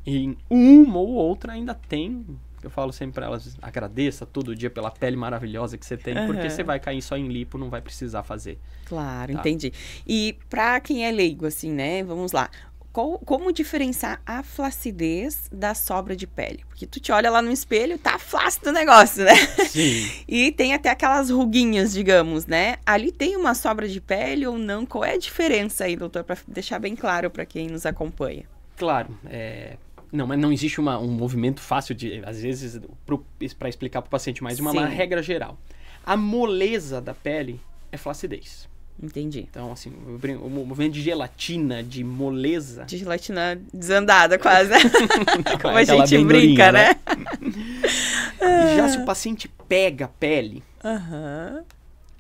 E em uma ou outra ainda tem, eu falo sempre para elas, agradeça todo dia pela pele maravilhosa que você tem, porque você vai cair só em lipo, não vai precisar fazer. Claro, entendi. E para quem é leigo, assim, né, vamos lá. Como diferenciar a flacidez da sobra de pele? Porque tu te olha lá no espelho, tá flácido o negócio, né? Sim. E tem até aquelas ruguinhas, digamos, né? Ali tem uma sobra de pele ou não? Qual é a diferença aí, doutor? Para deixar bem claro para quem nos acompanha. Claro, não, mas não existe um movimento fácil de, às vezes, para explicar para o paciente, mas uma regra geral. A moleza da pele é flacidez. Entendi. Então, assim, o movimento de gelatina, de moleza... De gelatina desandada, quase, né? Como a gente brinca, durinha, né? E já se o paciente pega a pele,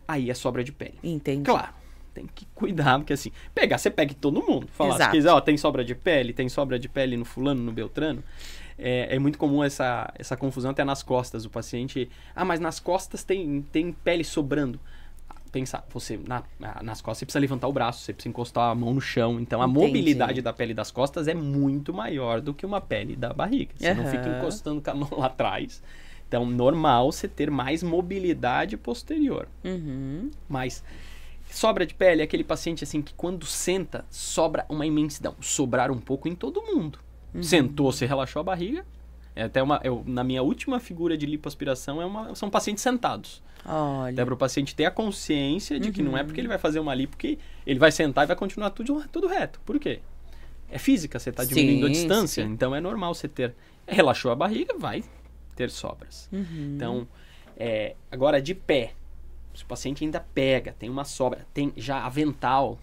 aí é sobra de pele. Entendi. Claro, tem que cuidar, porque assim, você pega em todo mundo. Falar, Exato. se quiser, tem sobra de pele no fulano, no beltrano. É muito comum essa confusão até nas costas. O paciente, mas nas costas tem pele sobrando. Pensar, nas costas você precisa levantar o braço, você precisa encostar a mão no chão. Então, a mobilidade da pele das costas é muito maior do que uma pele da barriga. Você não fica encostando com a mão lá atrás. Então, normal você ter mais mobilidade posterior. Mas sobra de pele é aquele paciente assim que quando senta, sobra uma imensidão. Sobrar um pouco em todo mundo. Sentou, você relaxou a barriga. Na minha última figura de lipoaspiração são pacientes sentados. Olha. Até para o paciente ter a consciência de que não é porque ele vai fazer uma lipo que ele vai sentar e vai continuar tudo reto. Por quê? É física, você está diminuindo a distância. Sim. Então é normal você ter... Relaxou a barriga, vai ter sobras. Então, agora de pé. Se o paciente ainda pega, tem uma sobra, tem já avental,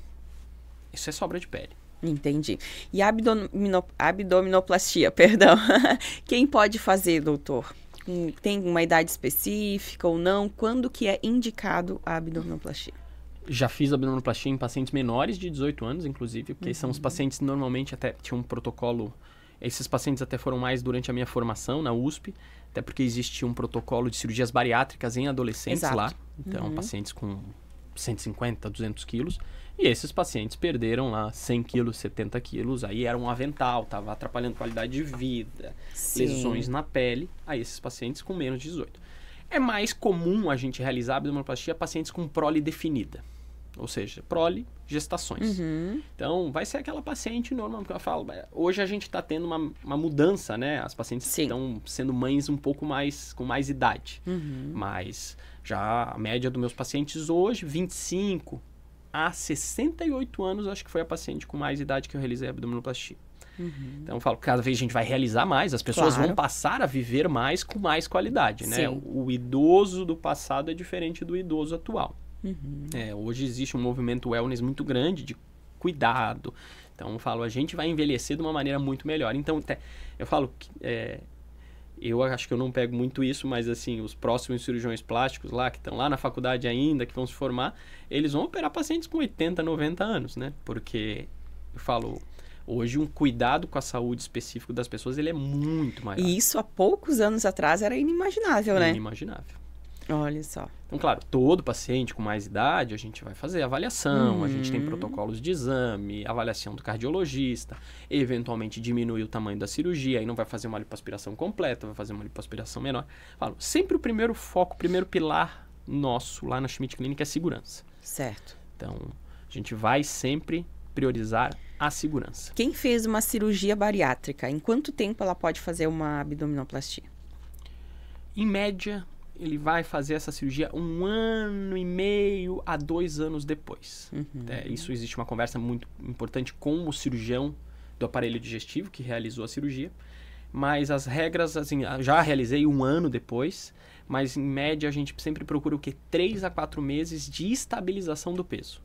isso é sobra de pele. Entendi. E a abdominoplastia, perdão. Quem pode fazer, doutor? Tem uma idade específica ou não? Quando que é indicado a abdominoplastia? Já fiz abdominoplastia em pacientes menores de 18 anos, inclusive, porque são os pacientes normalmente até tinham um protocolo. Esses pacientes até foram mais durante a minha formação na USP, até porque existe um protocolo de cirurgias bariátricas em adolescentes lá. Então, pacientes com 150, 200 quilos. E esses pacientes perderam lá 100 quilos, 70 quilos. Aí era um avental, estava atrapalhando a qualidade de vida, lesões na pele. Aí esses pacientes com menos de 18. É mais comum a gente realizar abdominoplastia pacientes com prole definida. Ou seja, prole, gestações. Então, vai ser aquela paciente normal, porque eu falo, hoje a gente está tendo uma mudança, né? As pacientes estão sendo mães um pouco mais, com mais idade. Mas já a média dos meus pacientes hoje, 25 a 68 anos, acho que foi a paciente com mais idade que eu realizei a abdominoplastia. Então, eu falo, cada vez a gente vai realizar mais, as pessoas vão passar a viver mais com mais qualidade, né? O idoso do passado é diferente do idoso atual. Hoje existe um movimento wellness muito grande de cuidado. Então, eu falo, a gente vai envelhecer de uma maneira muito melhor. Então, eu falo, eu acho que eu não pego muito isso, mas assim, os próximos cirurgiões plásticos lá, que estão lá na faculdade ainda, que vão se formar, eles vão operar pacientes com 80, 90 anos, né? Porque, eu falo, hoje um cuidado com a saúde específico das pessoas, ele é muito maior. E isso há poucos anos atrás era inimaginável, né? Inimaginável. Olha só. Então, claro, todo paciente com mais idade, a gente vai fazer avaliação, a gente tem protocolos de exame, avaliação do cardiologista, eventualmente diminui o tamanho da cirurgia, aí não vai fazer uma lipoaspiração completa, vai fazer uma lipoaspiração menor. Falo, sempre o primeiro foco, o primeiro pilar nosso lá na Schmidt Clinic é segurança. Certo. Então, a gente vai sempre priorizar a segurança. Quem fez uma cirurgia bariátrica, em quanto tempo ela pode fazer uma abdominoplastia? Em média, ele vai fazer essa cirurgia 1 ano e meio a 2 anos depois. Isso existe uma conversa muito importante com o cirurgião do aparelho digestivo que realizou a cirurgia. Mas as regras, assim, já realizei 1 ano depois, mas em média a gente sempre procura o quê? 3 a 4 meses de estabilização do peso.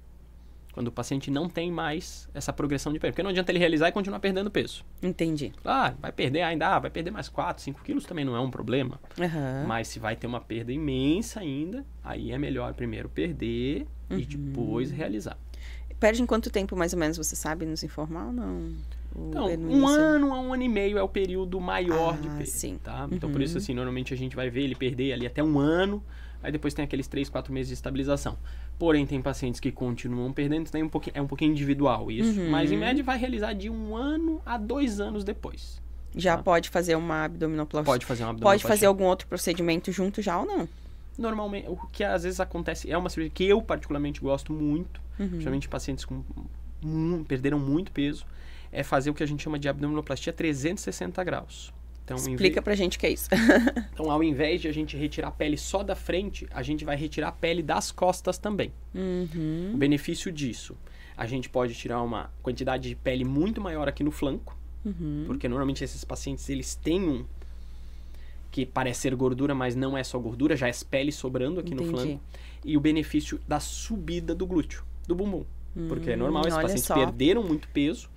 Quando o paciente não tem mais essa progressão de peso. Porque não adianta ele realizar e continuar perdendo peso. Entendi. Vai perder ainda, vai perder mais 4, 5 quilos também não é um problema. Mas se vai ter uma perda imensa ainda, aí é melhor primeiro perder e depois realizar. Perde em quanto tempo, mais ou menos, você sabe nos informar ou não? Então, 1 ano a 1 ano e meio é o período maior de perda. Sim. Tá? Então, por isso, assim, normalmente a gente vai ver ele perder ali até 1 ano, aí depois tem aqueles 3, 4 meses de estabilização. Porém, tem pacientes que continuam perdendo, tem é um pouquinho individual isso. Mas, em média, vai realizar de 1 ano a 2 anos depois. Já pode fazer uma abdominoplastia? Pode fazer uma abdominoplastia. Pode fazer algum outro procedimento junto já ou não? Normalmente, o que às vezes acontece, é uma cirurgia que eu particularmente gosto muito, principalmente pacientes que perderam muito peso, é fazer o que a gente chama de abdominoplastia 360 graus. Então, explica pra gente o que é isso. Então, ao invés de a gente retirar a pele só da frente, a gente vai retirar a pele das costas também. O benefício disso, a gente pode tirar uma quantidade de pele muito maior aqui no flanco, porque normalmente esses pacientes, eles têm que parece ser gordura, mas não é só gordura, já é pele sobrando aqui no flanco. E o benefício da subida do glúteo, do bumbum. Porque é normal, esses pacientes perderam muito peso,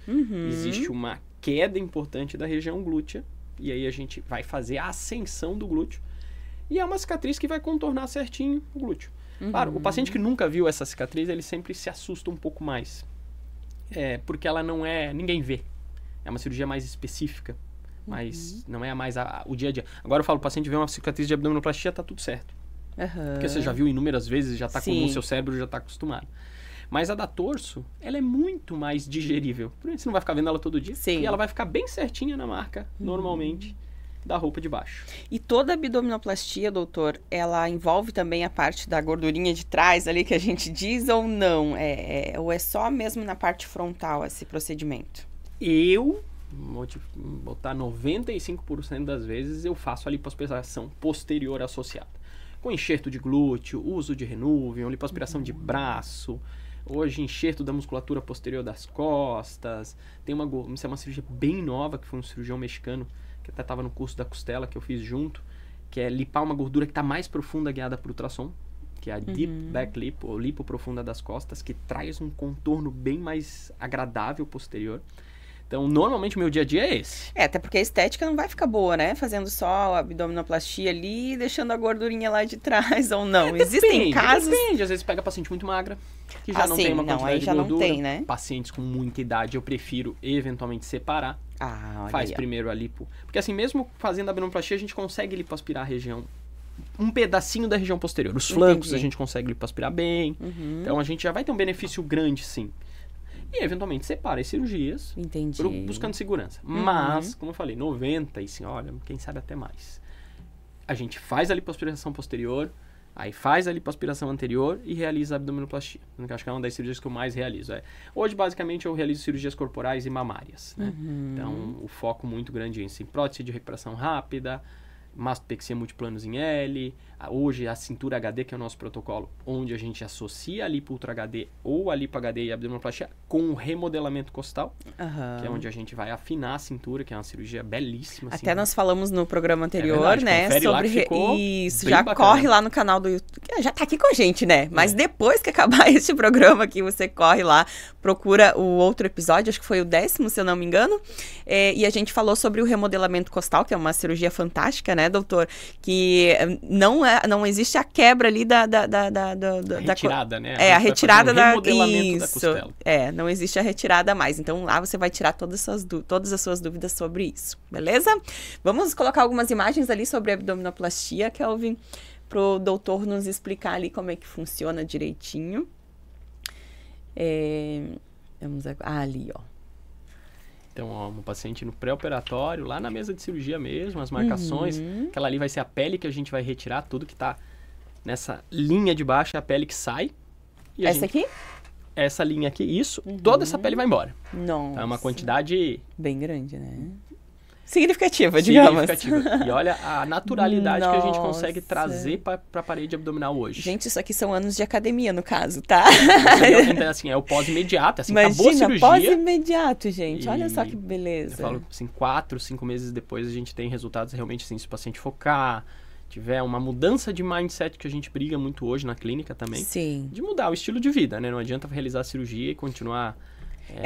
existe uma queda importante da região glútea, e aí a gente vai fazer a ascensão do glúteo. E é uma cicatriz que vai contornar certinho o glúteo. Claro, o paciente que nunca viu essa cicatriz, ele sempre se assusta um pouco mais. Porque ela não é... ninguém vê. É uma cirurgia mais específica. Mas não é mais o dia a dia. Agora eu falo, o paciente vê uma cicatriz de abdominoplastia, tá tudo certo. Porque você já viu inúmeras vezes, já tá comum, seu cérebro já tá acostumado. Mas a da torso, ela é muito mais digerível. Por isso você não vai ficar vendo ela todo dia. E ela vai ficar bem certinha na marca, normalmente, da roupa de baixo. E toda abdominoplastia, doutor, ela envolve também a parte da gordurinha de trás ali que a gente diz ou não? Ou é só mesmo na parte frontal esse procedimento? Eu vou te botar 95% das vezes eu faço a lipoaspiração posterior associada. Com enxerto de glúteo, uso de Renuvium, lipoaspiração de braço... Hoje, enxerto da musculatura posterior das costas. Isso é uma cirurgia bem nova, que foi um cirurgião mexicano, que até estava no curso da costela, que eu fiz junto, que é lipar uma gordura que está mais profunda, guiada por ultrassom, que é a Deep Back Lipo, ou lipo profunda das costas, que traz um contorno bem mais agradável posterior. Então, normalmente, o meu dia a dia é esse. Até porque a estética não vai ficar boa, né? Fazendo só a abdominoplastia ali e deixando a gordurinha lá de trás, ou não. Existem casos... Depende. Às vezes pega paciente muito magra, que já não tem uma quantidade de gordura. Não tem, né? Pacientes com muita idade, eu prefiro eventualmente separar. Olha Faz aí, primeiro a lipo. Porque assim, mesmo fazendo a abdominoplastia, a gente consegue lipoaspirar a região. Um pedacinho da região posterior. Os flancos a gente consegue lipoaspirar bem. Então a gente já vai ter um benefício grande, sim. E eventualmente separa as cirurgias. Entendi. Buscando segurança. Mas, como eu falei, 90 e assim, olha, quem sabe até mais. A gente faz a lipoaspiração posterior, aí faz a lipoaspiração anterior e realiza a abdominoplastia. Eu acho que é uma das cirurgias que eu mais realizo. Hoje, basicamente, eu realizo cirurgias corporais e mamárias. Né? Então, o foco muito grande é em prótese de recuperação rápida, mastopexia multiplanos em L, hoje a cintura HD, que é o nosso protocolo, onde a gente associa a lipo Ultra HD ou a lipo HD e a abdominoplastia com o remodelamento costal, que é onde a gente vai afinar a cintura, que é uma cirurgia belíssima. Até assim, nós falamos no programa anterior, né, sobre isso, já bacana. Corre lá no canal do YouTube, já tá aqui com a gente, né, mas depois que acabar esse programa aqui, você corre lá, procura o outro episódio, acho que foi o 10º, se eu não me engano, e a gente falou sobre o remodelamento costal, que é uma cirurgia fantástica, né, doutor, que não existe a quebra ali da retirada, né? A retirada da costela. Não existe a retirada mais. Então lá você vai tirar todas as suas dúvidas sobre isso, beleza? Vamos colocar algumas imagens ali sobre a abdominoplastia, Kelvin, pro doutor nos explicar ali como é que funciona direitinho. Vamos ali, ó. Então, uma paciente no pré-operatório, lá na mesa de cirurgia mesmo, as marcações. Aquela ali vai ser a pele que a gente vai retirar, tudo que tá nessa linha de baixo é a pele que sai. E essa aqui? Essa linha aqui, isso. Toda essa pele vai embora. Nossa. Então, é uma quantidade... bem grande, né? Significativa, digamos. Significativa. E olha a naturalidade que a gente consegue trazer para a parede abdominal hoje. Gente, isso aqui são anos de academia, no caso, tá? Então, assim, é o pós-imediato. Assim, acabou a Imagina, cirurgia. pós-imediato, gente. Olha só que beleza. Eu falo assim, 4, 5 meses depois a gente tem resultados realmente assim, se o paciente focar, tiver uma mudança de mindset que a gente briga muito hoje na clínica também. Sim. De mudar o estilo de vida, né? Não adianta realizar a cirurgia e continuar...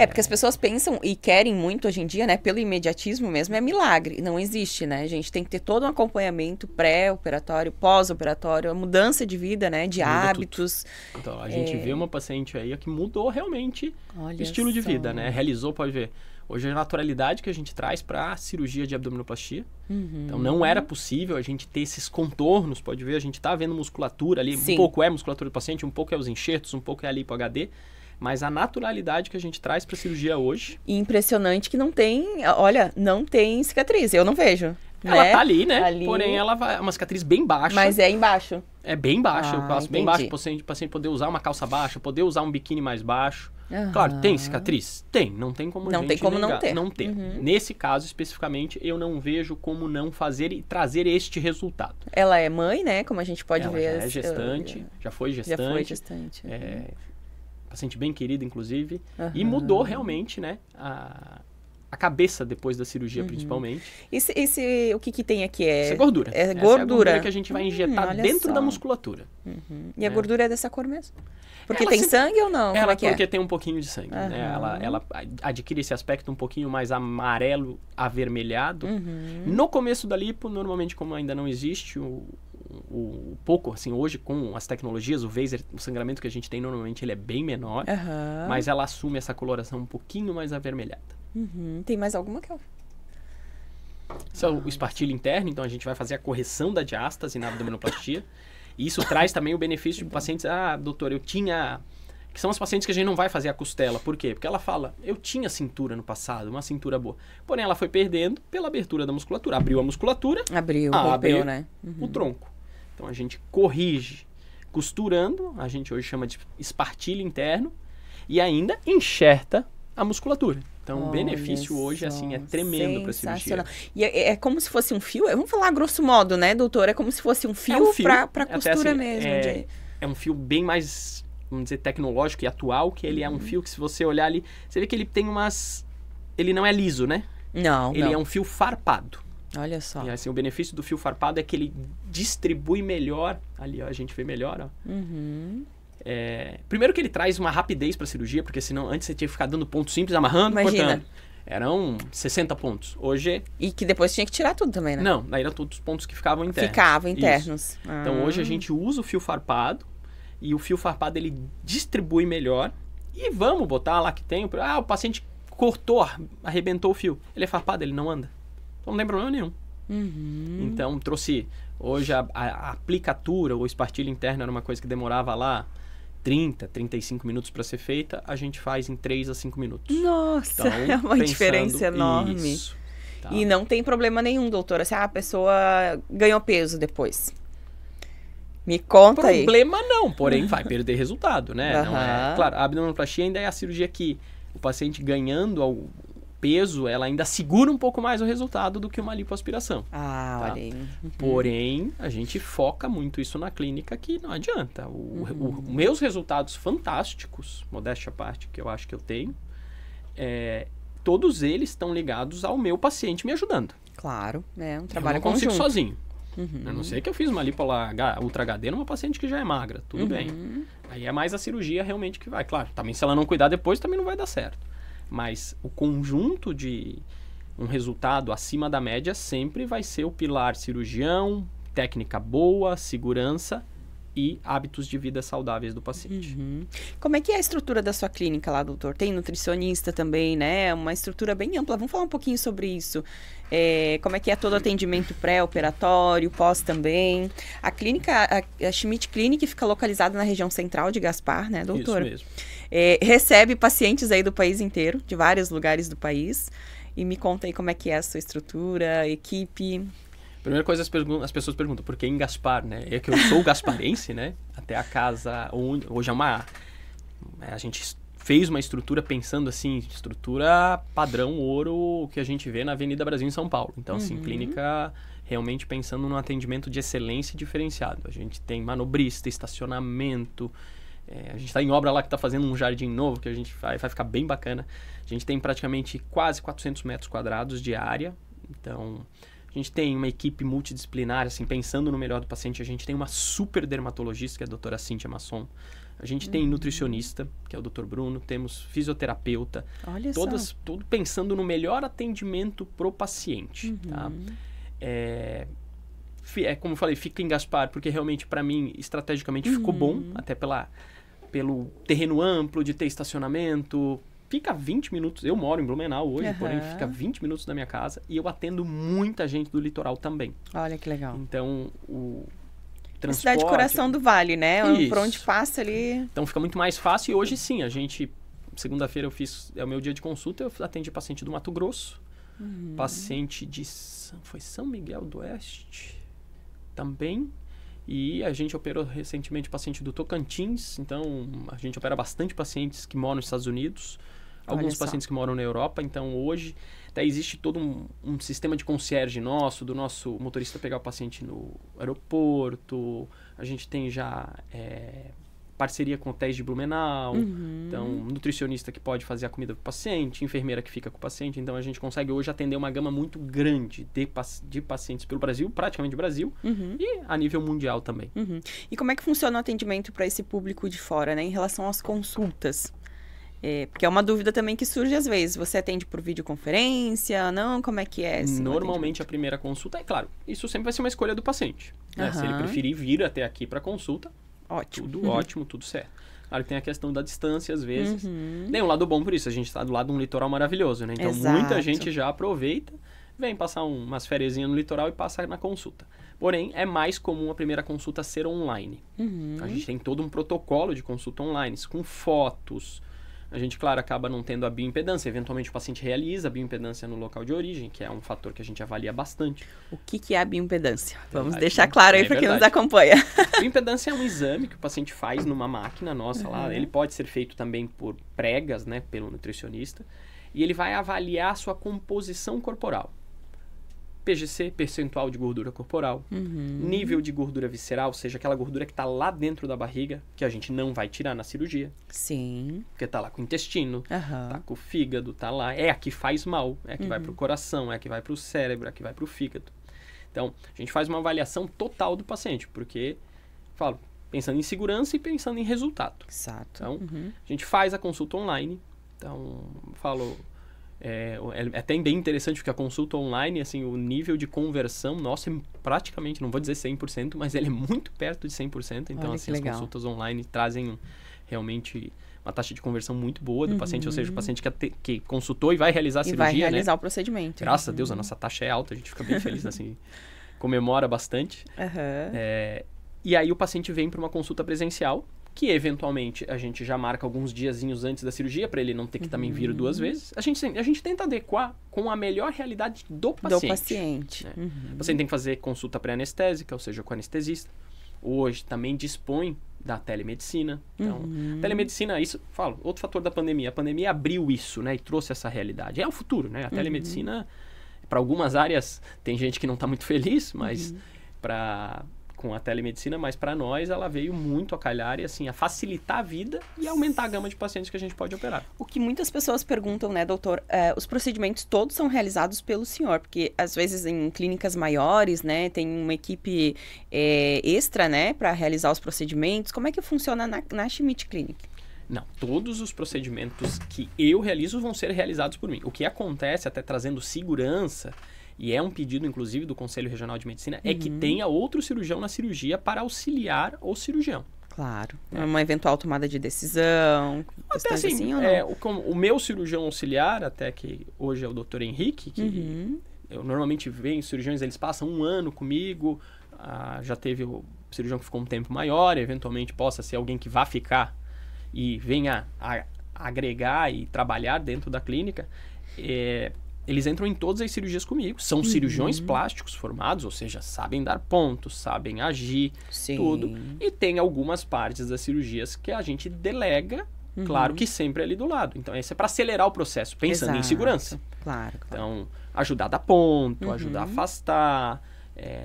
porque as pessoas pensam e querem muito hoje em dia, né? Pelo imediatismo mesmo, é milagre. Não existe, né? A gente tem que ter todo um acompanhamento pré-operatório, pós-operatório, a mudança de vida, né? De hábitos. Tudo. Então, a gente vê uma paciente aí que mudou realmente o estilo de vida, né? Realizou, pode ver. Hoje é a naturalidade que a gente traz para a cirurgia de abdominoplastia. Então, não era possível a gente ter esses contornos, pode ver. A gente tá vendo musculatura ali. Sim. Um pouco é musculatura do paciente, um pouco é os enxertos, um pouco é a lipo HD. Mas a naturalidade que a gente traz para a cirurgia hoje... E impressionante que não tem cicatriz, eu não vejo. Ela tá ali, né? Porém, ela vai... uma cicatriz bem baixa. Mas é embaixo. É bem baixa, eu passo bem baixo para o paciente poder usar uma calça baixa, poder usar um biquíni mais baixo. Claro, tem cicatriz? Tem, não tem como não tem como negar, não ter. Nesse caso, especificamente, eu não vejo como não fazer e trazer este resultado. Ela é mãe, né? Como a gente pode ver. Ela é gestante, já foi gestante. Já foi gestante. Paciente bem querida, inclusive. E mudou realmente, né? A cabeça depois da cirurgia, principalmente. O que tem aqui? Isso é gordura. É gordura. Essa é a gordura que a gente vai injetar dentro da musculatura. E a gordura é dessa cor mesmo? Porque tem sangue ou não? Como é que porque tem um pouquinho de sangue. Né? Ela adquire esse aspecto um pouquinho mais amarelo, avermelhado. No começo da lipo, normalmente, como ainda não existe o pouco, assim, hoje com as tecnologias, o laser, o sangramento que a gente tem, normalmente ele é bem menor, mas ela assume essa coloração um pouquinho mais avermelhada. Tem mais alguma que eu... Esse é o espartilho interno, então a gente vai fazer a correção da diástase na abdominoplastia. E isso traz também o benefício de pacientes, doutor, eu tinha... Que são os pacientes que a gente não vai fazer a costela. Por quê? Porque ela fala, eu tinha cintura no passado, uma cintura boa. Porém, ela foi perdendo pela abertura da musculatura. Abriu a musculatura. Abriu, né? O tronco. Então, a gente corrige costurando, a gente hoje chama de espartilho interno, e ainda enxerta a musculatura. Então, o benefício hoje, assim, é tremendo para a cirurgia. E é como se fosse um fio, vamos falar grosso modo, né, doutor? É como se fosse um fio, para costura assim, mesmo. É um fio bem mais, vamos dizer, tecnológico e atual, que ele é um fio que, se você olhar ali, você vê que ele tem ele não é liso, né? Não, Ele é um fio farpado. Olha só. E assim, o benefício do fio farpado é que ele distribui melhor. Ali, ó, a gente vê melhor, ó. Primeiro que ele traz uma rapidez para a cirurgia, porque senão antes você tinha que ficar dando ponto simples, amarrando, cortando. eram 60 pontos. Hoje... E que depois tinha que tirar tudo também, né? Não, daí eram todos os pontos que ficavam internos. Ficavam internos. Então hoje a gente usa o fio farpado e o fio farpado ele distribui melhor e vamos botar lá que tem... o paciente cortou, arrebentou o fio. Ele é farpado, ele não anda. Então não tem problema nenhum. Então trouxe... Hoje a aplicatura ou espartilho interno era uma coisa que demorava lá 30, 35 minutos para ser feita, a gente faz em 3 a 5 minutos. Nossa, então, é uma diferença enorme. Isso, tá. E não tem problema nenhum, doutora, se a pessoa ganhou peso depois. Me conta aí. Problema não, porém vai perder resultado, né? Não é, claro, a abdominoplastia ainda é a cirurgia que o paciente ganhando ao peso, ela ainda segura um pouco mais o resultado do que uma lipoaspiração. Tá? Olha aí. Porém, a gente foca muito isso na clínica que não adianta. Meus resultados fantásticos, modéstia à parte, que eu acho que eu tenho, todos eles estão ligados ao meu paciente me ajudando. Claro, é um trabalho eu não consigo conjunto. sozinho. A não ser que eu fiz uma lipo Ultra HD numa paciente que já é magra, tudo bem. Aí é mais a cirurgia realmente que vai. Claro, também se ela não cuidar depois, também não vai dar certo. Mas o conjunto de um resultado acima da média sempre vai ser o pilar cirurgião, técnica boa, segurança e hábitos de vida saudáveis do paciente. Como é que é a estrutura da sua clínica lá, doutor? Tem nutricionista também, né? Uma estrutura bem ampla. Vamos falar um pouquinho sobre isso. Como é que é todo o atendimento pré-operatório, pós também. A clínica, a Schmidt Clinic fica localizada na região central de Gaspar, né, doutor? Isso mesmo. Recebe pacientes aí do país inteiro, de vários lugares do país. E me conta aí como é que é a sua estrutura, a equipe. Primeira coisa, as pessoas perguntam, por que em Gaspar, né? É que eu sou gasparense, né? Até a casa, hoje a gente fez uma estrutura pensando assim, estrutura padrão ouro que a gente vê na Avenida Brasil em São Paulo. Então, assim, clínica realmente pensando num atendimento de excelência e diferenciado. A gente tem manobrista, estacionamento, a gente está em obra lá que está fazendo um jardim novo, que a gente vai ficar bem bacana. A gente tem praticamente quase 400 metros quadrados de área, então... A gente tem uma equipe multidisciplinar, assim, pensando no melhor do paciente. A gente tem uma super dermatologista, que é a doutora Cíntia Masson. A gente tem nutricionista, que é o Dr. Bruno. Temos fisioterapeuta. Olha tudo pensando no melhor atendimento pro paciente, tá? Como eu falei, fica em Gaspar, porque realmente, para mim, estrategicamente ficou bom. Até pelo terreno amplo de ter estacionamento... Fica 20 minutos, eu moro em Blumenau hoje, porém fica 20 minutos da minha casa e eu atendo muita gente do litoral também. Olha que legal. Então, o transporte... Cidade Coração do Vale, né? Isso. Por onde passa ali... Então fica muito mais fácil e hoje sim, segunda-feira é o meu dia de consulta, eu atendi paciente do Mato Grosso, paciente foi São Miguel do Oeste também. E a gente operou recentemente paciente do Tocantins, então a gente opera bastante pacientes que moram nos Estados Unidos, alguns pacientes que moram na Europa, então hoje existe todo um sistema de concierge do nosso motorista pegar o paciente no aeroporto, a gente tem já parceria com hotéis de Blumenau, então nutricionista que pode fazer a comida para o paciente, enfermeira que fica com o paciente, então a gente consegue hoje atender uma gama muito grande de pacientes pelo Brasil, praticamente Brasil, e a nível mundial também. E como é que funciona o atendimento para esse público de fora, né, em relação às consultas? Porque é uma dúvida também que surge às vezes. Você atende por videoconferência? Não? Como é que é? Normalmente a primeira consulta, claro, isso sempre vai ser uma escolha do paciente. Né? Se ele preferir vir até aqui para consulta, ótimo. Tudo ótimo, tudo certo. Claro que tem a questão da distância, às vezes. Tem um lado bom por isso. A gente está do lado de um litoral maravilhoso, né? Então, muita gente já aproveita, vem passar umas fériasinhas no litoral e passa na consulta. Porém, é mais comum a primeira consulta ser online. A gente tem todo um protocolo de consulta online, com fotos. A gente, claro, acaba não tendo a bioimpedância. Eventualmente, o paciente realiza a bioimpedância no local de origem, que é um fator que a gente avalia bastante. O que é a bioimpedância? Vamos deixar claro aí para quem nos acompanha. A bioimpedância é um exame que o paciente faz numa máquina nossa lá. Ele pode ser feito também por pregas, né, pelo nutricionista. E ele vai avaliar a sua composição corporal. PGC, percentual de gordura corporal, nível de gordura visceral, ou seja, aquela gordura que está lá dentro da barriga, que a gente não vai tirar na cirurgia. Sim. Porque está lá com o intestino, está com o fígado, está lá. É a que faz mal, é a que vai para o coração, é a que vai para o cérebro, é a que vai para o fígado. Então, a gente faz uma avaliação total do paciente, porque, falo, pensando em segurança e pensando em resultado. Exato. Então, a gente faz a consulta online. Então, falo... É até bem interessante porque a consulta online, assim, o nível de conversão nosso é praticamente, não vou dizer 100%, mas ele é muito perto de 100%. Então, assim, as consultas online trazem realmente uma taxa de conversão muito boa do paciente, ou seja, o paciente que consultou e vai realizar a cirurgia, vai realizar, né? O procedimento. Graças a Deus, a nossa taxa é alta, a gente fica bem feliz, assim, comemora bastante. E aí o paciente vem para uma consulta presencial, que eventualmente a gente já marca alguns diazinhos antes da cirurgia, para ele não ter que também vir 2 vezes. A gente tenta adequar com a melhor realidade do paciente. Né? O paciente tem que fazer consulta pré-anestésica, ou seja, com anestesista. Hoje também dispõe da telemedicina. Então, telemedicina, isso, falo, outro fator da pandemia. A pandemia abriu isso, né, e trouxe essa realidade. É o futuro, né? A telemedicina, para algumas áreas, tem gente que não está muito feliz, mas com a telemedicina, mas para nós ela veio muito a calhar e assim, a facilitar a vida e aumentar a gama de pacientes que a gente pode operar. O que muitas pessoas perguntam, né, doutor, os procedimentos todos são realizados pelo senhor, porque às vezes em clínicas maiores, né, tem uma equipe extra, né, para realizar os procedimentos. Como é que funciona na Schmidt Clinic? Não, todos os procedimentos que eu realizo vão ser realizados por mim. O que acontece, até trazendo segurança, e é um pedido, inclusive, do Conselho Regional de Medicina, é que tenha outro cirurgião na cirurgia para auxiliar o cirurgião. Claro. Uma eventual tomada de decisão, até assim ou não? O meu cirurgião auxiliar, até que hoje é o Dr. Henrique, que eu normalmente vejo cirurgiões, eles passam 1 ano comigo, já teve o cirurgião que ficou um tempo maior, eventualmente possa ser alguém que vá ficar e venha a agregar e trabalhar dentro da clínica. Eles entram em todas as cirurgias comigo. São cirurgiões plásticos formados, ou seja, sabem dar pontos, sabem agir, tudo. E tem algumas partes das cirurgias que a gente delega, claro que sempre ali do lado. Então, isso é para acelerar o processo, pensando em segurança. Claro. Então, ajudar a dar ponto, ajudar a afastar,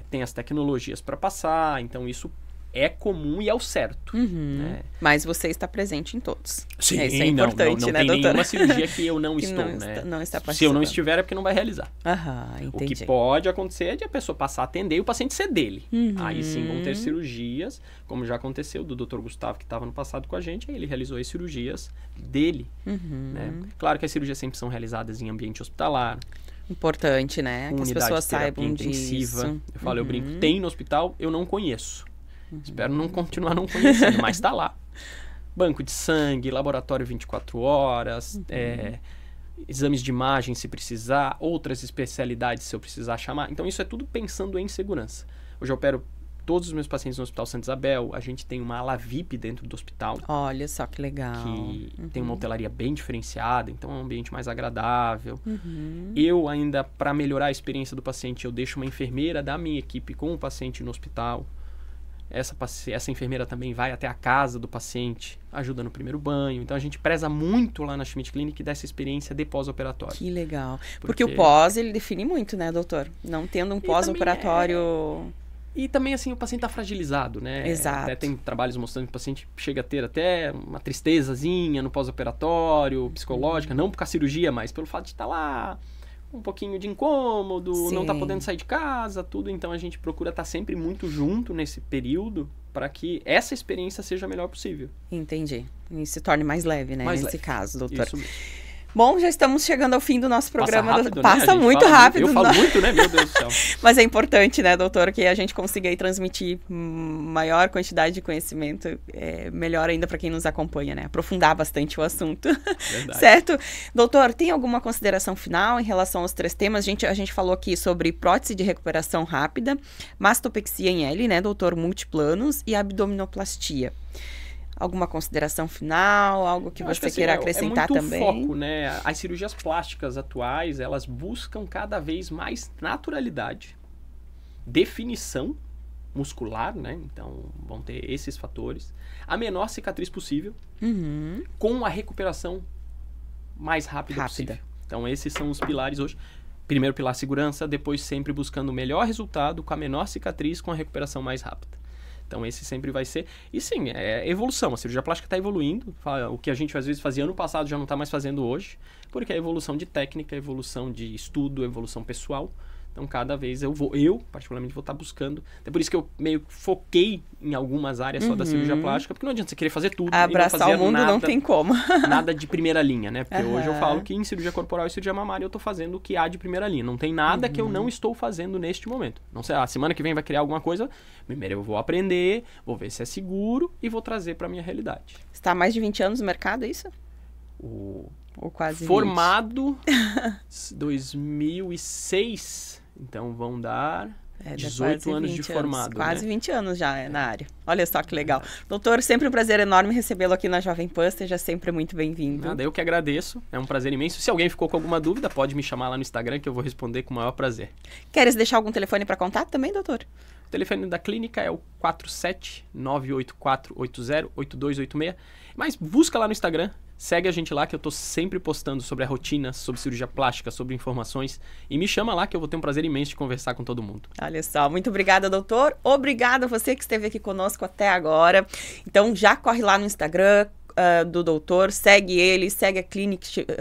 tem as tecnologias para passar. Então, isso é comum e é o certo. Né? Mas você está presente em todos. Sim, isso é importante, não né, tem doutora? nenhuma cirurgia que eu não estou, né? Não está Se eu não estiver é porque não vai realizar. Entendi. O que pode acontecer é de a pessoa passar a atender e o paciente ser dele. Aí sim vão ter cirurgias, como já aconteceu do Dr. Gustavo, que estava no passado com a gente, aí ele realizou as cirurgias dele. Né? Claro que as cirurgias sempre são realizadas em ambiente hospitalar. Importante, né? Que as pessoas saibam disso. Eu falo, eu brinco, tem no hospital, eu não conheço. Espero não continuar não conhecendo, mas está lá. Banco de sangue, laboratório 24 horas, exames de imagem se precisar, outras especialidades se eu precisar chamar. Então isso é tudo pensando em segurança. Hoje eu opero todos os meus pacientes no Hospital Santa Isabel, a gente tem uma ala VIP dentro do hospital. Olha só que legal. Que tem uma hotelaria bem diferenciada, então é um ambiente mais agradável. Eu ainda, para melhorar a experiência do paciente, eu deixo uma enfermeira da minha equipe com o paciente no hospital. Essa enfermeira também vai até a casa do paciente, ajuda no primeiro banho. Então, a gente preza muito lá na Schmidt Clinic dessa experiência de pós-operatório. Que legal. Porque o pós, ele define muito, né, doutor? Não tendo um pós-operatório... E também, assim, o paciente está fragilizado, né? Exato. Até tem trabalhos mostrando que o paciente chega a ter até uma tristezazinha no pós-operatório, psicológica, não por causa da cirurgia, mas pelo fato de estar lá... um pouquinho de incômodo, não tá podendo sair de casa, tudo. Então, a gente procura estar sempre muito junto nesse período para que essa experiência seja a melhor possível. Entendi. E se torne mais leve, né? Nesse caso, doutor. Isso mesmo. Bom, já estamos chegando ao fim do nosso programa. Passa muito rápido. Eu falo muito, né? Meu Deus do céu. Mas é importante, né, doutor, que a gente consiga aí transmitir maior quantidade de conhecimento, melhor ainda para quem nos acompanha, né? Aprofundar bastante o assunto. Verdade. Certo? Doutor, tem alguma consideração final em relação aos 3 temas? A gente falou aqui sobre prótese de recuperação rápida, mastopexia em L, né, doutor, multiplanos e abdominoplastia. Alguma consideração final? Algo que você queira acrescentar também? É muito foco, né? As cirurgias plásticas atuais, elas buscam cada vez mais naturalidade, definição muscular, né? Então, vão ter esses fatores. A menor cicatriz possível, com a recuperação mais rápida possível. Então, esses são os pilares hoje. Primeiro pilar, segurança. Depois, sempre buscando o melhor resultado com a menor cicatriz, com a recuperação mais rápida. Então, esse sempre vai ser... E sim, é evolução. A cirurgia plástica está evoluindo. O que a gente, às vezes, fazia ano passado já não está mais fazendo hoje. Porque é evolução de técnica, evolução de estudo, evolução pessoal. Então, cada vez eu particularmente, vou estar buscando. É por isso que eu meio foquei em algumas áreas só da cirurgia plástica, porque não adianta você querer fazer tudo. Abraçar e não fazer o mundo nada, não tem como. Nada de primeira linha, né? Porque hoje eu falo que em cirurgia corporal e cirurgia mamária eu tô fazendo o que há de primeira linha. Não tem nada que eu não estou fazendo neste momento. Não sei, a semana que vem vai criar alguma coisa, primeiro eu vou aprender, vou ver se é seguro e vou trazer pra minha realidade. Você está há mais de 20 anos no mercado, é isso? Ou quase formado 2006, então vão dar 18 anos de formado. Quase né? 20 anos já na área. Olha só que legal. Doutor, sempre um prazer enorme recebê-lo aqui na Jovem Pan, seja sempre muito bem-vindo. Nada, eu que agradeço, é um prazer imenso. Se alguém ficou com alguma dúvida, pode me chamar lá no Instagram que eu vou responder com o maior prazer. Queres deixar algum telefone para contato também, doutor? O telefone da clínica é o 47984808286, mas busca lá no Instagram. Segue a gente lá que eu tô sempre postando sobre a rotina, sobre cirurgia plástica, sobre informações. E me chama lá que eu vou ter um prazer imenso de conversar com todo mundo. Olha só, muito obrigada, doutor. Obrigada a você que esteve aqui conosco até agora. Então já corre lá no Instagram do doutor, segue ele, segue a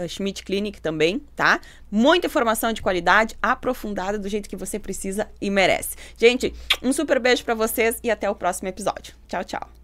Schmidt Clinic também, tá? Muita informação de qualidade, aprofundada do jeito que você precisa e merece. Gente, um super beijo pra vocês e até o próximo episódio. Tchau, tchau.